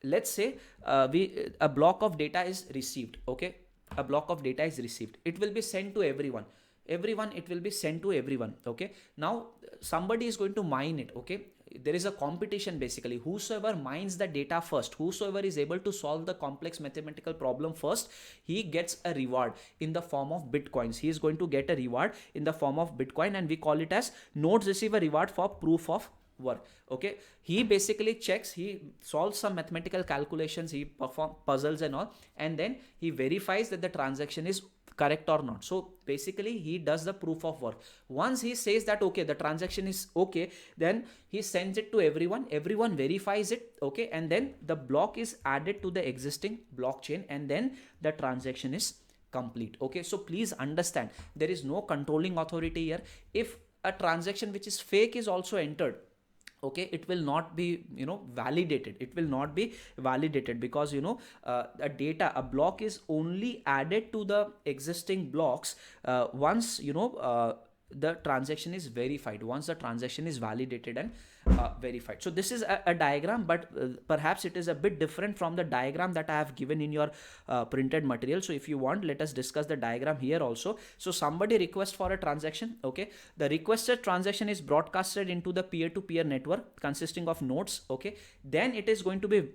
let's say a block of data is received. Okay, a block of data is received, it will be sent to everyone. It will be sent to everyone. Okay, now somebody is going to mine it. Okay, there is a competition. Basically, whosoever mines the data first, whosoever is able to solve the complex mathematical problem first, he gets a reward in the form of bitcoins. He is going to get a reward in the form of Bitcoin, and we call it as nodes receive a reward for proof of work. Okay, he basically checks, he solves some mathematical calculations, he performs puzzles and all, and then he verifies that the transaction is correct or not. So basically he does the proof of work. Once he says that okay, the transaction is okay, then he sends it to everyone verifies it. Okay, and then the block is added to the existing blockchain, and then the transaction is complete. Okay, so please understand, there is no controlling authority here. If a transaction which is fake is also entered, okay, it will not be validated. Because a block is only added to the existing blocks once the transaction is verified, once the transaction is validated and verified. So this is a diagram, but perhaps it is a bit different from the diagram that I have given in your printed material. So if you want, let us discuss the diagram here also. So somebody requests for a transaction. Okay, the requested transaction is broadcasted into the peer-to-peer network consisting of nodes. Okay, then it is going to be,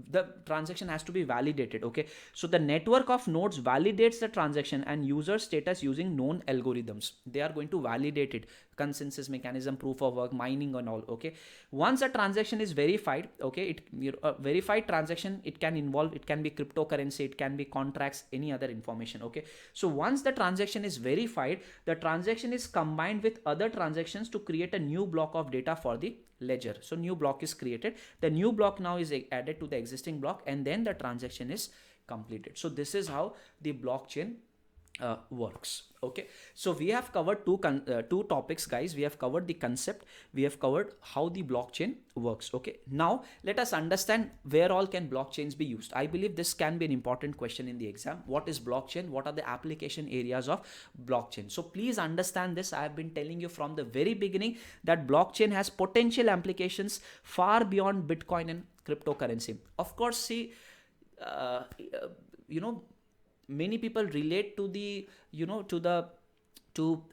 the transaction has to be validated. Okay, so the network of nodes validates the transaction and user status using known algorithms. They are going to validate it, consensus mechanism, proof of work, mining and all. Okay, once a transaction is verified, okay, verified transaction, it can be cryptocurrency, it can be contracts, any other information. Okay, so once the transaction is verified, the transaction is combined with other transactions to create a new block of data for the ledger. So new block is created, the new block now is added to the existing block, and then the transaction is completed. So this is how the blockchain works. Okay, so we have covered two topics, guys. We have covered the concept, we have covered how the blockchain works. Okay, now let us understand where all can blockchains be used. I believe this can be an important question in the exam. What is blockchain? What are the application areas of blockchain? So please understand this. I have been telling you from the very beginning that blockchain has potential applications far beyond Bitcoin and cryptocurrency. Of course, see, uh, you know many people relate to the to the to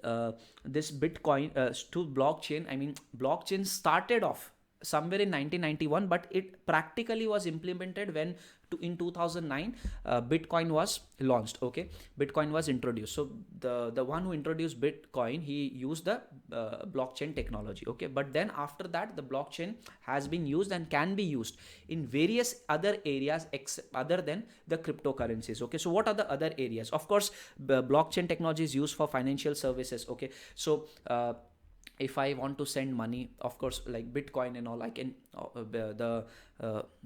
this Bitcoin, to blockchain. I mean, blockchain started off somewhere in 1991, but it practically was implemented when in 2009 Bitcoin was launched. Okay, Bitcoin was introduced. So the one who introduced Bitcoin, he used the blockchain technology. Okay, but then after that, the blockchain has been used and can be used in various other areas other than the cryptocurrencies. Okay, so what are the other areas? Of course, the blockchain technology is used for financial services. Okay, so if I want to send money, of course, like Bitcoin and all, I can the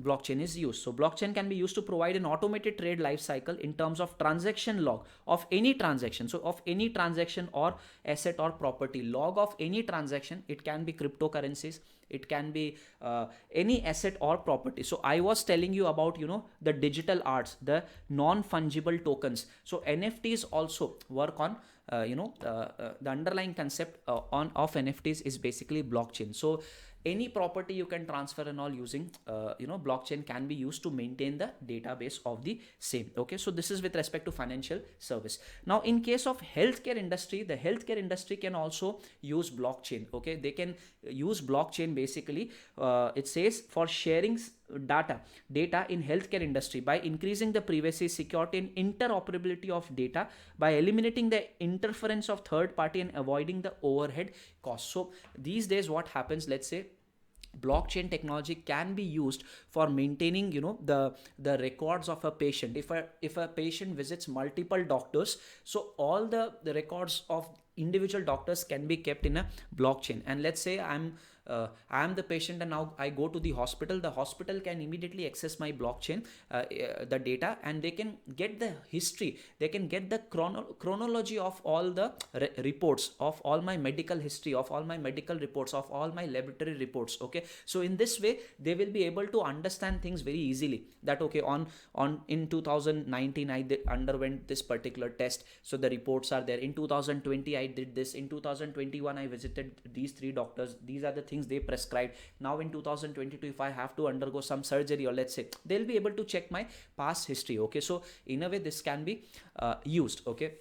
blockchain is used. So blockchain can be used to provide an automated trade life cycle in terms of transaction log of any transaction. So of any transaction or asset or property, log of any transaction. It can be cryptocurrencies, it can be any asset or property. So I was telling you about the digital arts, the non fungible tokens. So NFTs also work on the underlying concept on of NFTs is basically blockchain. So any property you can transfer and all using blockchain can be used to maintain the database of the same. Okay, so this is with respect to financial service. Now in case of healthcare industry, the healthcare industry can also use blockchain. Okay, they can use blockchain basically, it says, for sharing data in healthcare industry by increasing the privacy, security and interoperability of data, by eliminating the interference of third party and avoiding the overhead costs. So these days what happens, let's say blockchain technology can be used for maintaining the records of a patient. If a patient visits multiple doctors, so all the records of individual doctors can be kept in a blockchain. And let's say I am the patient and now I go to the hospital. The hospital can immediately access my blockchain, the data, and they can get the history, they can get the chronology of all the reports, of all my medical history, of all my medical reports, of all my laboratory reports. Okay, so in this way they will be able to understand things very easily, that okay, on in 2019 I underwent this particular test, so the reports are there. In 2020 I did this. In 2021 I visited these three doctors, these are the things they prescribed. Now in 2022 if I have to undergo some surgery, or let's say, they'll be able to check my past history. Okay, so in a way this can be used. Okay,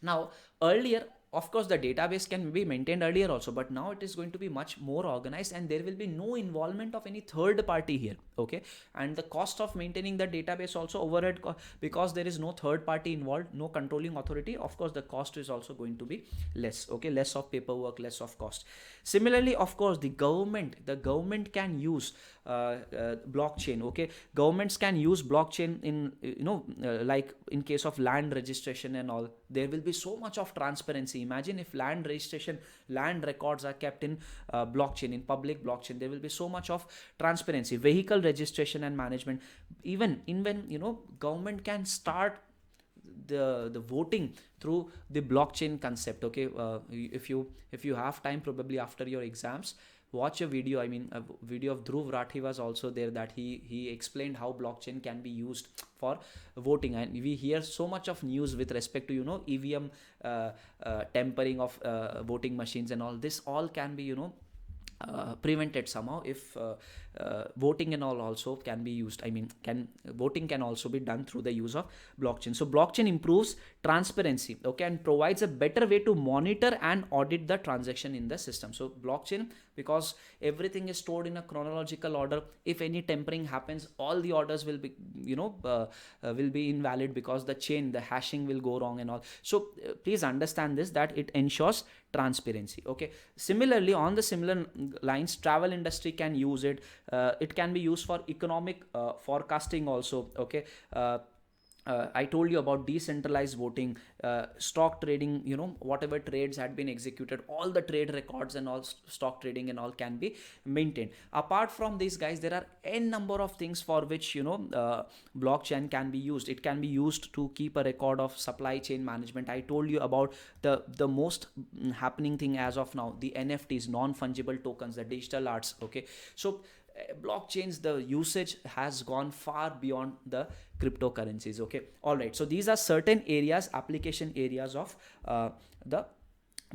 now earlier, of course, the database can be maintained earlier also, but now it is going to be much more organized and there will be no involvement of any third party here. Okay, and the cost of maintaining the database also overhead, because there is no third party involved, no controlling authority, of course the cost is also going to be less. Okay, less of paperwork, less of cost. Similarly, of course, the government can use blockchain. Okay, governments can use blockchain in like in case of land registration and all. There will be so much of transparency. Imagine if land registration, land records are kept in blockchain, in public blockchain, there will be so much of transparency. Vehicle registration and management, even in when government can start the voting through the blockchain concept. Okay, if you have time, probably after your exams, watch a video. I mean, a video of Dhruv Rathi was also there, that he explained how blockchain can be used for voting. And we hear so much of news with respect to EVM tampering of voting machines and all. This all can be prevented somehow if voting and all also can be used. I mean, can voting can also be done through the use of blockchain. So blockchain improves transparency, okay, and provides a better way to monitor and audit the transaction in the system. So blockchain, because everything is stored in a chronological order, if any tampering happens, all the orders will be will be invalid, because the hashing will go wrong and all. So please understand this, that it ensures transparency. Okay, similarly, on the similar lines, travel industry can use it. It can be used for economic forecasting also. Okay, I told you about decentralized voting, stock trading, whatever trades had been executed, all the trade records and all stock trading and all can be maintained. Apart from these guys, there are n number of things for which, blockchain can be used. It can be used to keep a record of supply chain management. I told you about the most happening thing as of now, the NFTs, non-fungible tokens, the digital arts. Okay, so blockchains, the usage has gone far beyond the cryptocurrencies. Okay, all right, so these are certain areas, application areas of the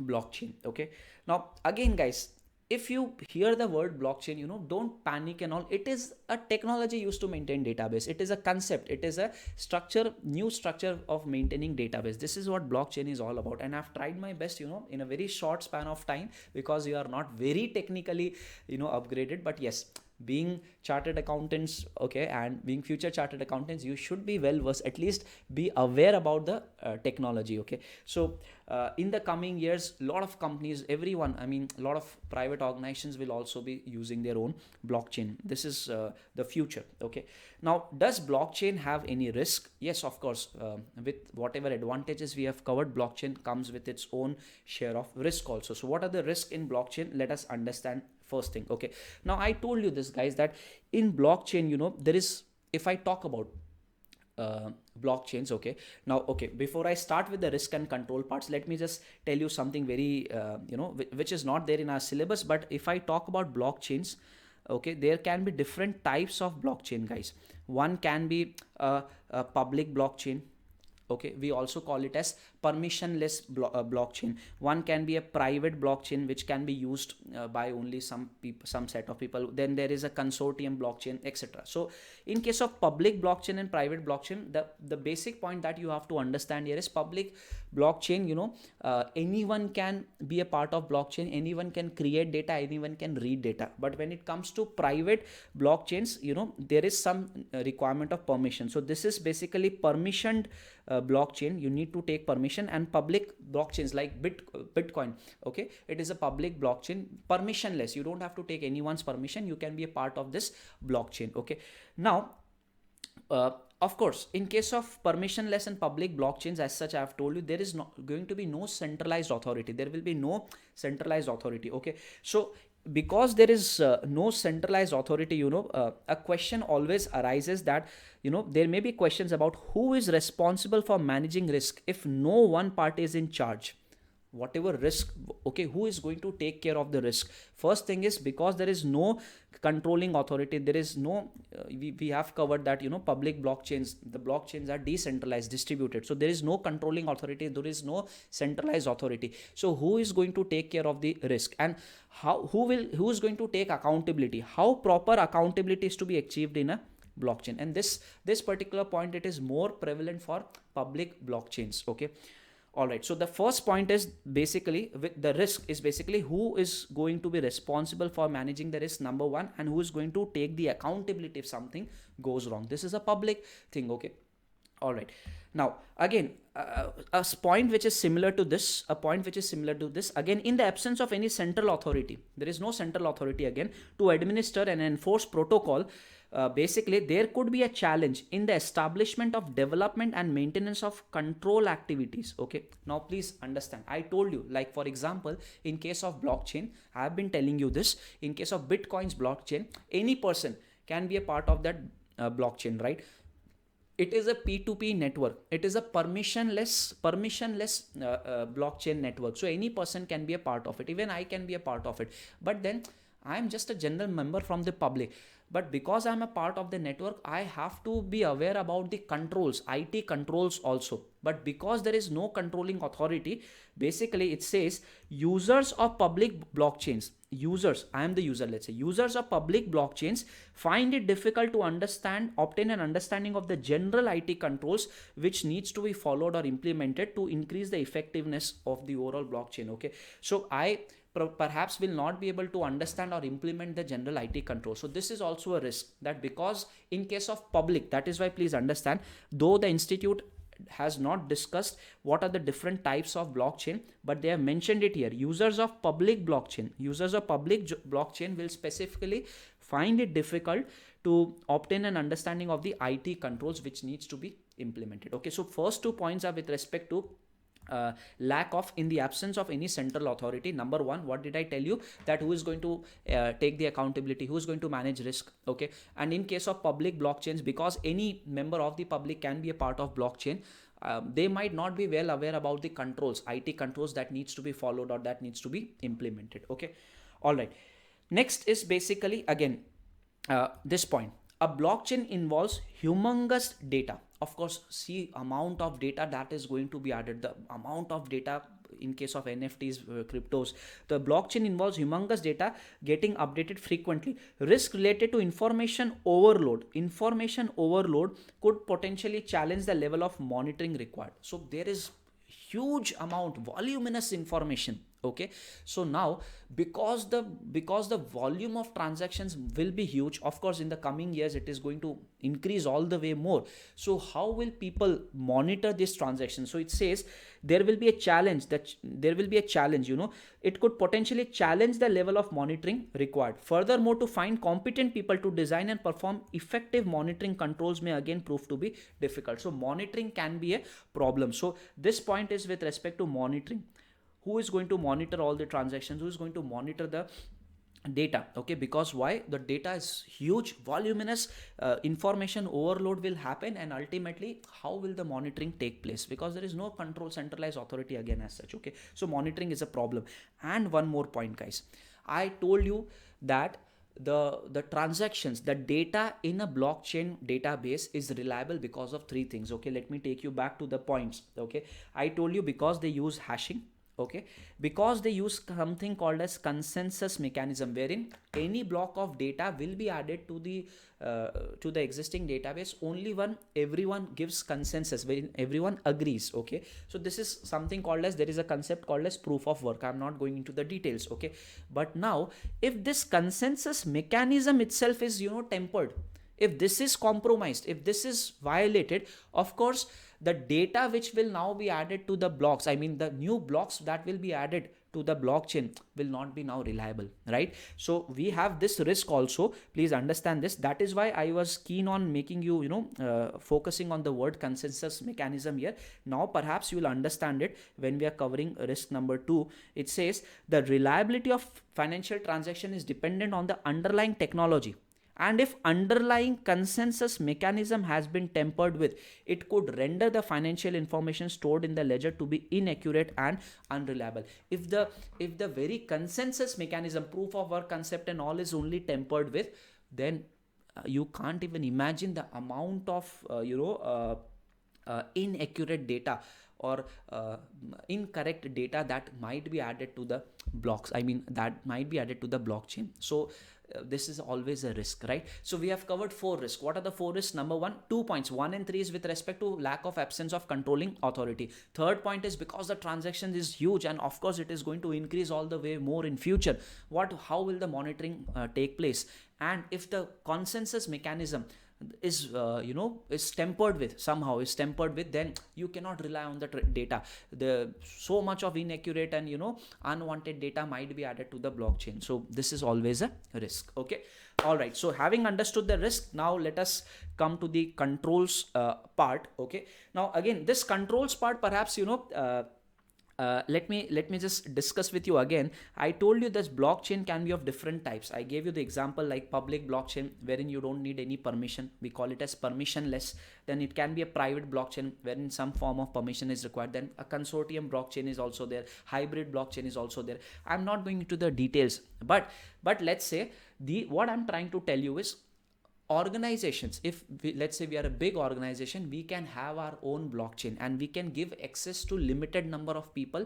blockchain. Okay, now again guys, if you hear the word blockchain, don't panic and all. It is a technology used to maintain database. It is a concept, it is a structure, new structure of maintaining database. This is what blockchain is all about, and I've tried my best, in a very short span of time, because you are not very technically, upgraded. But yes, being chartered accountants, okay, and being future chartered accountants, you should be well versed, at least be aware about the technology. Okay, so in the coming years, a lot of companies, everyone, I mean, a lot of private organizations will also be using their own blockchain. This is the future. Okay, now does blockchain have any risk? Yes, of course. With whatever advantages we have covered, blockchain comes with its own share of risk also. So what are the risks in blockchain? Let us understand first thing. Okay, now I told you this guys, that in blockchain, there is, if I talk about blockchains. Okay, now, okay, before I start with the risk and control parts, let me just tell you something very which is not there in our syllabus. But if I talk about blockchains, okay, there can be different types of blockchain guys. One can be a public blockchain. Okay, we also call it as permissionless blockchain. One can be a private blockchain, which can be used by only some people, some set of people. Then there is a consortium blockchain, etc. So in case of public blockchain and private blockchain, the basic point that you have to understand here is, public blockchain, anyone can be a part of blockchain, anyone can create data, anyone can read data. But when it comes to private blockchains, there is some requirement of permission. So this is basically permissioned blockchain. You need to take permission. And public blockchains like Bitcoin, okay, it is a public blockchain, permissionless. You don't have to take anyone's permission, you can be a part of this blockchain. Okay, now of course, in case of permissionless and public blockchains, as such, I have told you, there is not going to be no centralized authority. There will be no centralized authority. Okay, so because there is no centralized authority, a question always arises that, there may be questions about who is responsible for managing risk if no one party is in charge. Whatever risk, okay, who is going to take care of the risk? First thing is, because there is no controlling authority, there is no we have covered that, public blockchains, the blockchains are decentralized, distributed, so there is no controlling authority, there is no centralized authority. So who is going to take care of the risk? And who is going to take accountability? How proper accountability is to be achieved in a blockchain? And this particular point, it is more prevalent for public blockchains. Okay, all right, so the first point is basically, with the risk, is basically who is going to be responsible for managing the risk, number one, and who is going to take the accountability if something goes wrong. This is a public thing. Okay, all right, now again, a point which is similar to this, again, in the absence of any central authority, there is no central authority again to administer and enforce protocol. Basically, there could be a challenge in the establishment of development and maintenance of control activities. Okay, now please understand, I told you, like for example, in case of blockchain, I have been telling you this, in case of Bitcoin's blockchain, any person can be a part of that blockchain, right? It is a P2P network. It is a permissionless blockchain network. So any person can be a part of it. Even I can be a part of it. But then I am just a general member from the public. But because I'm a part of the network, I have to be aware about the controls, IT controls also. But because there is no controlling authority, basically it says users of public blockchains, I am the user, let's say, users of public blockchains find it difficult to obtain an understanding of the general IT controls which needs to be followed or implemented to increase the effectiveness of the overall blockchain. Okay, so I perhaps will not be able to understand or implement the general IT control. So this is also a risk, that because in case of public, that is why please understand, though the institute has not discussed what are the different types of blockchain, but they have mentioned it here. Users of public blockchain will specifically find it difficult to obtain an understanding of the IT controls which needs to be implemented. Okay, so first 2 points are with respect to lack of, in the absence of any central authority. Number one, what did I tell you, that who is going to take the accountability, who is going to manage risk. Okay, and in case of public blockchains, because any member of the public can be a part of blockchain, they might not be well aware about the controls, IT controls that needs to be followed or that needs to be implemented. Okay, all right. Next is basically again this point. A blockchain involves humongous data. Of course, see amount of data that is going to be added, the amount of data in case of NFTs, cryptos. The blockchain involves humongous data getting updated frequently. Risk related to information overload. Information overload could potentially challenge the level of monitoring required. So there is huge amount, voluminous information. Okay, so now because the volume of transactions will be huge, of course in the coming years it is going to increase all the way more. So how will people monitor this transaction? So it says there will be a challenge, it could potentially challenge the level of monitoring required. Furthermore, to find competent people to design and perform effective monitoring controls may again prove to be difficult. So monitoring can be a problem. So this point is with respect to monitoring. Who is going to monitor all the transactions? Who is going to monitor the data? Okay, because why? The data is huge, voluminous, information overload will happen, and ultimately how will the monitoring take place? Because there is no control centralized authority again as such. Okay, so monitoring is a problem. And one more point, guys, I told you that the transactions, the data in a blockchain database is reliable because of three things. Okay, let me take you back to the points. Okay, I told you because they use hashing. Okay, because they use something called as consensus mechanism, wherein any block of data will be added to the existing database only when everyone gives consensus, wherein everyone agrees. Okay, so this is something called as, there is a concept called as proof of work. I'm not going into the details. Okay, but now if this consensus mechanism itself is tempered, if this is compromised, if this is violated, of course the data which will now be added to the blocks, I mean the new blocks that will be added to the blockchain will not be now reliable, right? So we have this risk also. Please understand this. That is why I was keen on making you focusing on the word consensus mechanism here. Now perhaps you will understand it when we are covering risk number 2. It says the reliability of financial transaction is dependent on the underlying technology, and if underlying consensus mechanism has been tampered with, it could render the financial information stored in the ledger to be inaccurate and unreliable. If the very consensus mechanism, proof of work concept and all is only tampered with, then you can't even imagine the amount of inaccurate data or incorrect data that might be added to the blocks, I mean that might be added to the blockchain. So this is always a risk, right? So we have covered 4 risks. What are the 4 risks? Number 1, 2 points, 1 and 3 is with respect to lack of absence of controlling authority. Third point is because the transaction is huge and of course it is going to increase all the way more in future. How will the monitoring take place? And if the consensus mechanism is tempered with, then you cannot rely on the data. So much of inaccurate and unwanted data might be added to the blockchain. So this is always a risk. Okay, all right. So having understood the risk, now let us come to the controls part. Okay, now again this controls part, perhaps let me just discuss with you again. I told you this blockchain can be of different types. I gave you the example like public blockchain, wherein you don't need any permission, we call it as permissionless. Then it can be a private blockchain wherein some form of permission is required. Then a consortium blockchain is also there, hybrid blockchain is also there. I'm not going into the details, but let's say what I'm trying to tell you is, organizations, let's say we are a big organization, we can have our own blockchain and we can give access to limited number of people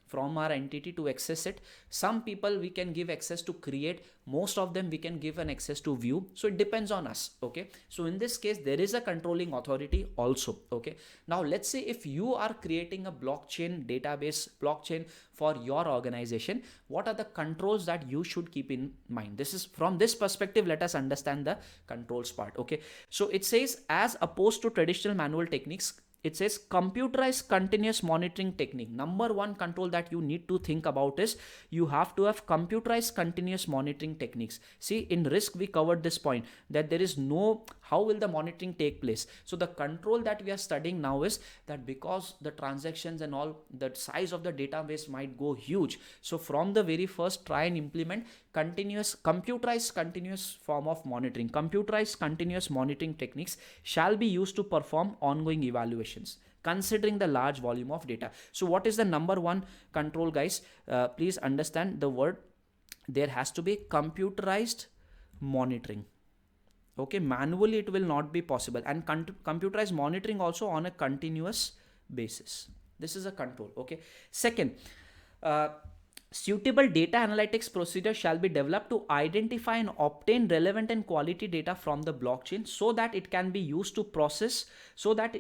from our entity to access it. Some people we can give access to create, most of them we can give an access to view. So it depends on us. Okay, so in this case there is a controlling authority also. Okay, now let's say if you are creating a blockchain database, blockchain for your organization, what are the controls that you should keep in mind? This is from this perspective, let us understand the controls part. Okay, so it says as opposed to traditional manual techniques, it says computerized continuous monitoring technique. Number one control that you need to think about is you have to have computerized continuous monitoring techniques. See, in risk we covered this point that there is no, how will the monitoring take place? So the control that we are studying now is that because the transactions and all, the size of the database might go huge, so from the very first try and implement computerized continuous form of monitoring. Computerized continuous monitoring techniques shall be used to perform ongoing evaluations considering the large volume of data. So what is the number one control, guys? Please understand the word. There has to be computerized monitoring. Okay, manually it will not be possible, and computerized monitoring also on a continuous basis. This is a control. Okay. Second, suitable data analytics procedure shall be developed to identify and obtain relevant and quality data from the blockchain so that it can be used to process, so that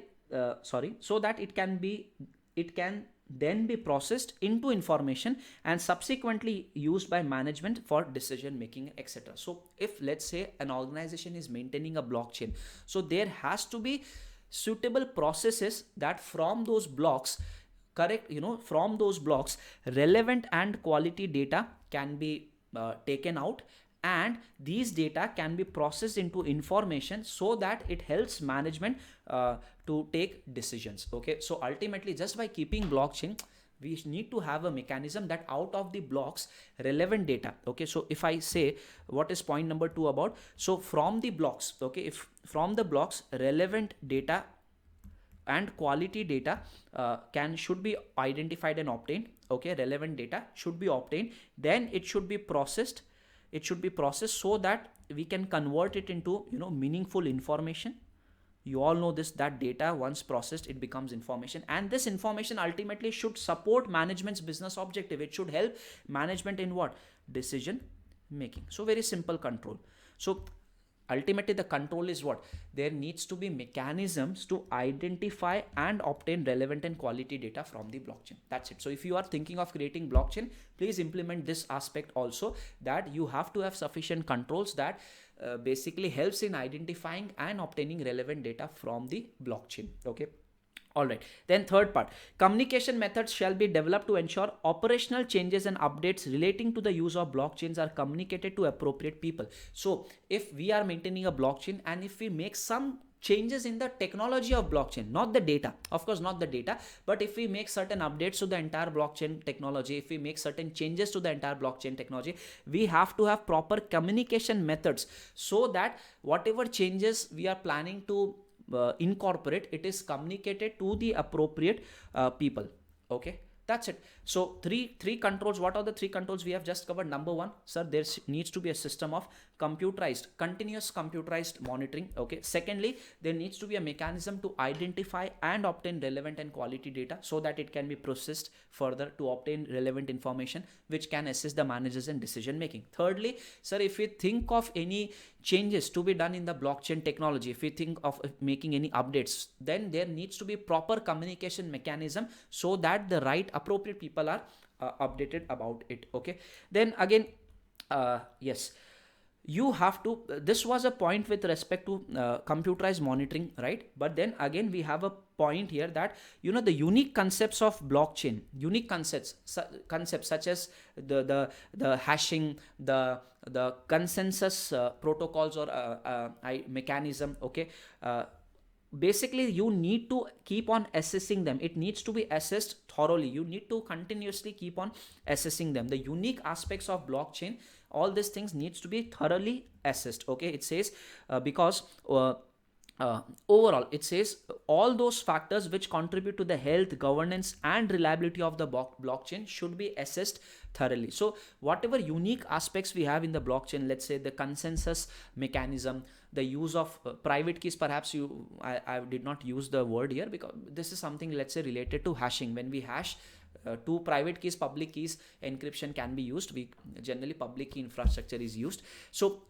it can then be processed into information and subsequently used by management for decision making, etc. So if, let's say, an organization is maintaining a blockchain, so there has to be suitable processes that from those blocks, from those blocks relevant and quality data can be taken out, and these data can be processed into information so that it helps management to take decisions. Okay, so ultimately just by keeping blockchain, we need to have a mechanism that out of the blocks relevant data. Okay, so if I say what is point number 2 about, so from the blocks, okay, if from the blocks relevant data and quality data should be identified and obtained. Okay, relevant data should be obtained, then it should be processed so that we can convert it into meaningful information. You all know this, that data once processed, it becomes information, and this information ultimately should support management's business objective. It should help management in what? Decision making. So very simple control. So ultimately the control is what? There needs to be mechanisms to identify and obtain relevant and quality data from the blockchain. That's it. So if you are thinking of creating blockchain, please implement this aspect also, that you have to have sufficient controls that basically helps in identifying and obtaining relevant data from the blockchain. Okay. All right. Then third part, communication methods shall be developed to ensure operational changes and updates relating to the use of blockchains are communicated to appropriate people. So if we are maintaining a blockchain and if we make some changes in the technology of blockchain, not the data, of course not the data, but if we make certain updates to the entire blockchain technology, if we make certain changes to the entire blockchain technology, we have to have proper communication methods so that whatever changes we are planning to incorporate, it is communicated to the appropriate people. Okay, that's it. So three controls. What are the three controls we have just covered? Number one, sir, there needs to be a system of continuous computerized monitoring. Okay. Secondly, there needs to be a mechanism to identify and obtain relevant and quality data so that it can be processed further to obtain relevant information which can assist the managers in decision making. Thirdly, sir, if we think of any changes to be done in the blockchain technology, if we think of making any updates, then there needs to be proper communication mechanism so that the right appropriate people are updated about it. Okay. Then again, yes, you have to, this was a point with respect to computerized monitoring, right? But then again we have a point here that the unique concepts of blockchain, unique concepts such as the hashing, the consensus protocols or mechanism. Okay. Basically you need to keep on assessing them. It needs to be assessed thoroughly. You need to continuously keep on assessing them. The unique aspects of blockchain, all these things needs to be thoroughly assessed. Okay, it says because overall it says all those factors which contribute to the health, governance and reliability of the blockchain should be assessed thoroughly. So whatever unique aspects we have in the blockchain, let's say the consensus mechanism, the use of private keys, perhaps I did not use the word here because this is something, let's say, related to hashing. When we hash two private keys, public keys, encryption can be used. We generally public key infrastructure is used. So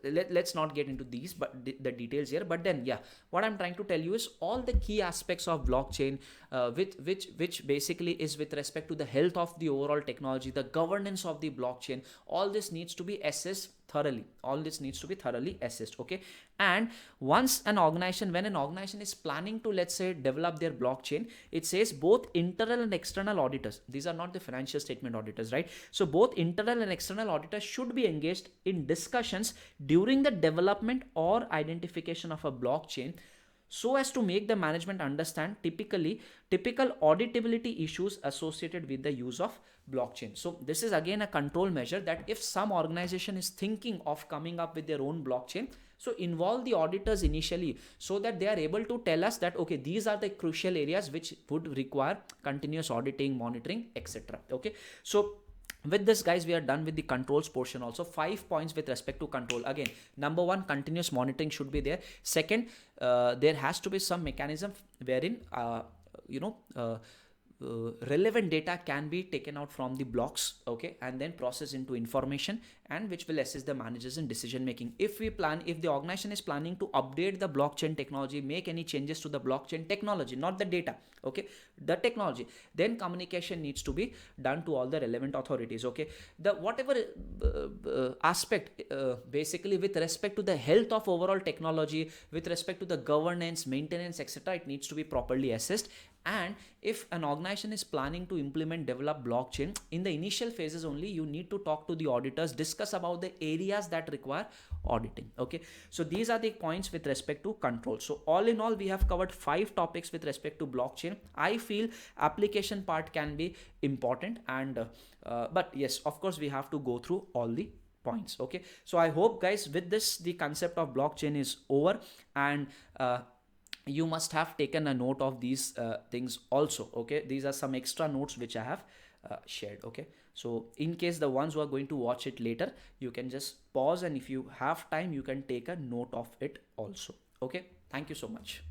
let's not get into these but the details here. But then what I'm trying to tell you is all the key aspects of blockchain which basically is with respect to the health of the overall technology, the governance of the blockchain, all this needs to be assessed thoroughly. All this needs to be thoroughly assessed. Okay. And once an organization, when an organization is planning to, let's say, develop their blockchain, it says both internal and external auditors, these are not the financial statement auditors, right? So both internal and external auditors should be engaged in discussions during the development or identification of a blockchain, so as to make the management understand typical auditability issues associated with the use of blockchain. So this is again a control measure, that if some organization is thinking of coming up with their own blockchain, so involve the auditors initially, so that they are able to tell us that okay, these are the crucial areas which would require continuous auditing, monitoring, etc. Okay. So with this, guys, we are done with the controls portion. Also 5 points with respect to control. Again, number one, continuous monitoring should be there. Second, there has to be some mechanism wherein you know relevant data can be taken out from the blocks, okay, and then processed into information, and which will assist the managers in decision making. If the organization is planning to update the blockchain technology, make any changes to the blockchain technology, not the data, okay, the technology, then communication needs to be done to all the relevant authorities. Okay. The whatever aspect, basically with respect to the health of overall technology, with respect to the governance, maintenance, etc., it needs to be properly assessed. And if an organization is planning to develop blockchain, in the initial phases only, you need to talk to the auditors, discuss about the areas that require auditing. Okay. So these are the points with respect to control. So all in all, we have covered 5 topics with respect to blockchain. I feel application part can be important, and but yes, of course, we have to go through all the points. Okay. So I hope, guys, with this, the concept of blockchain is over, and you must have taken a note of these things also. Okay. These are some extra notes which I have shared. Okay. So in case the ones who are going to watch it later, you can just pause, and if you have time, you can take a note of it also. Okay. Thank you so much.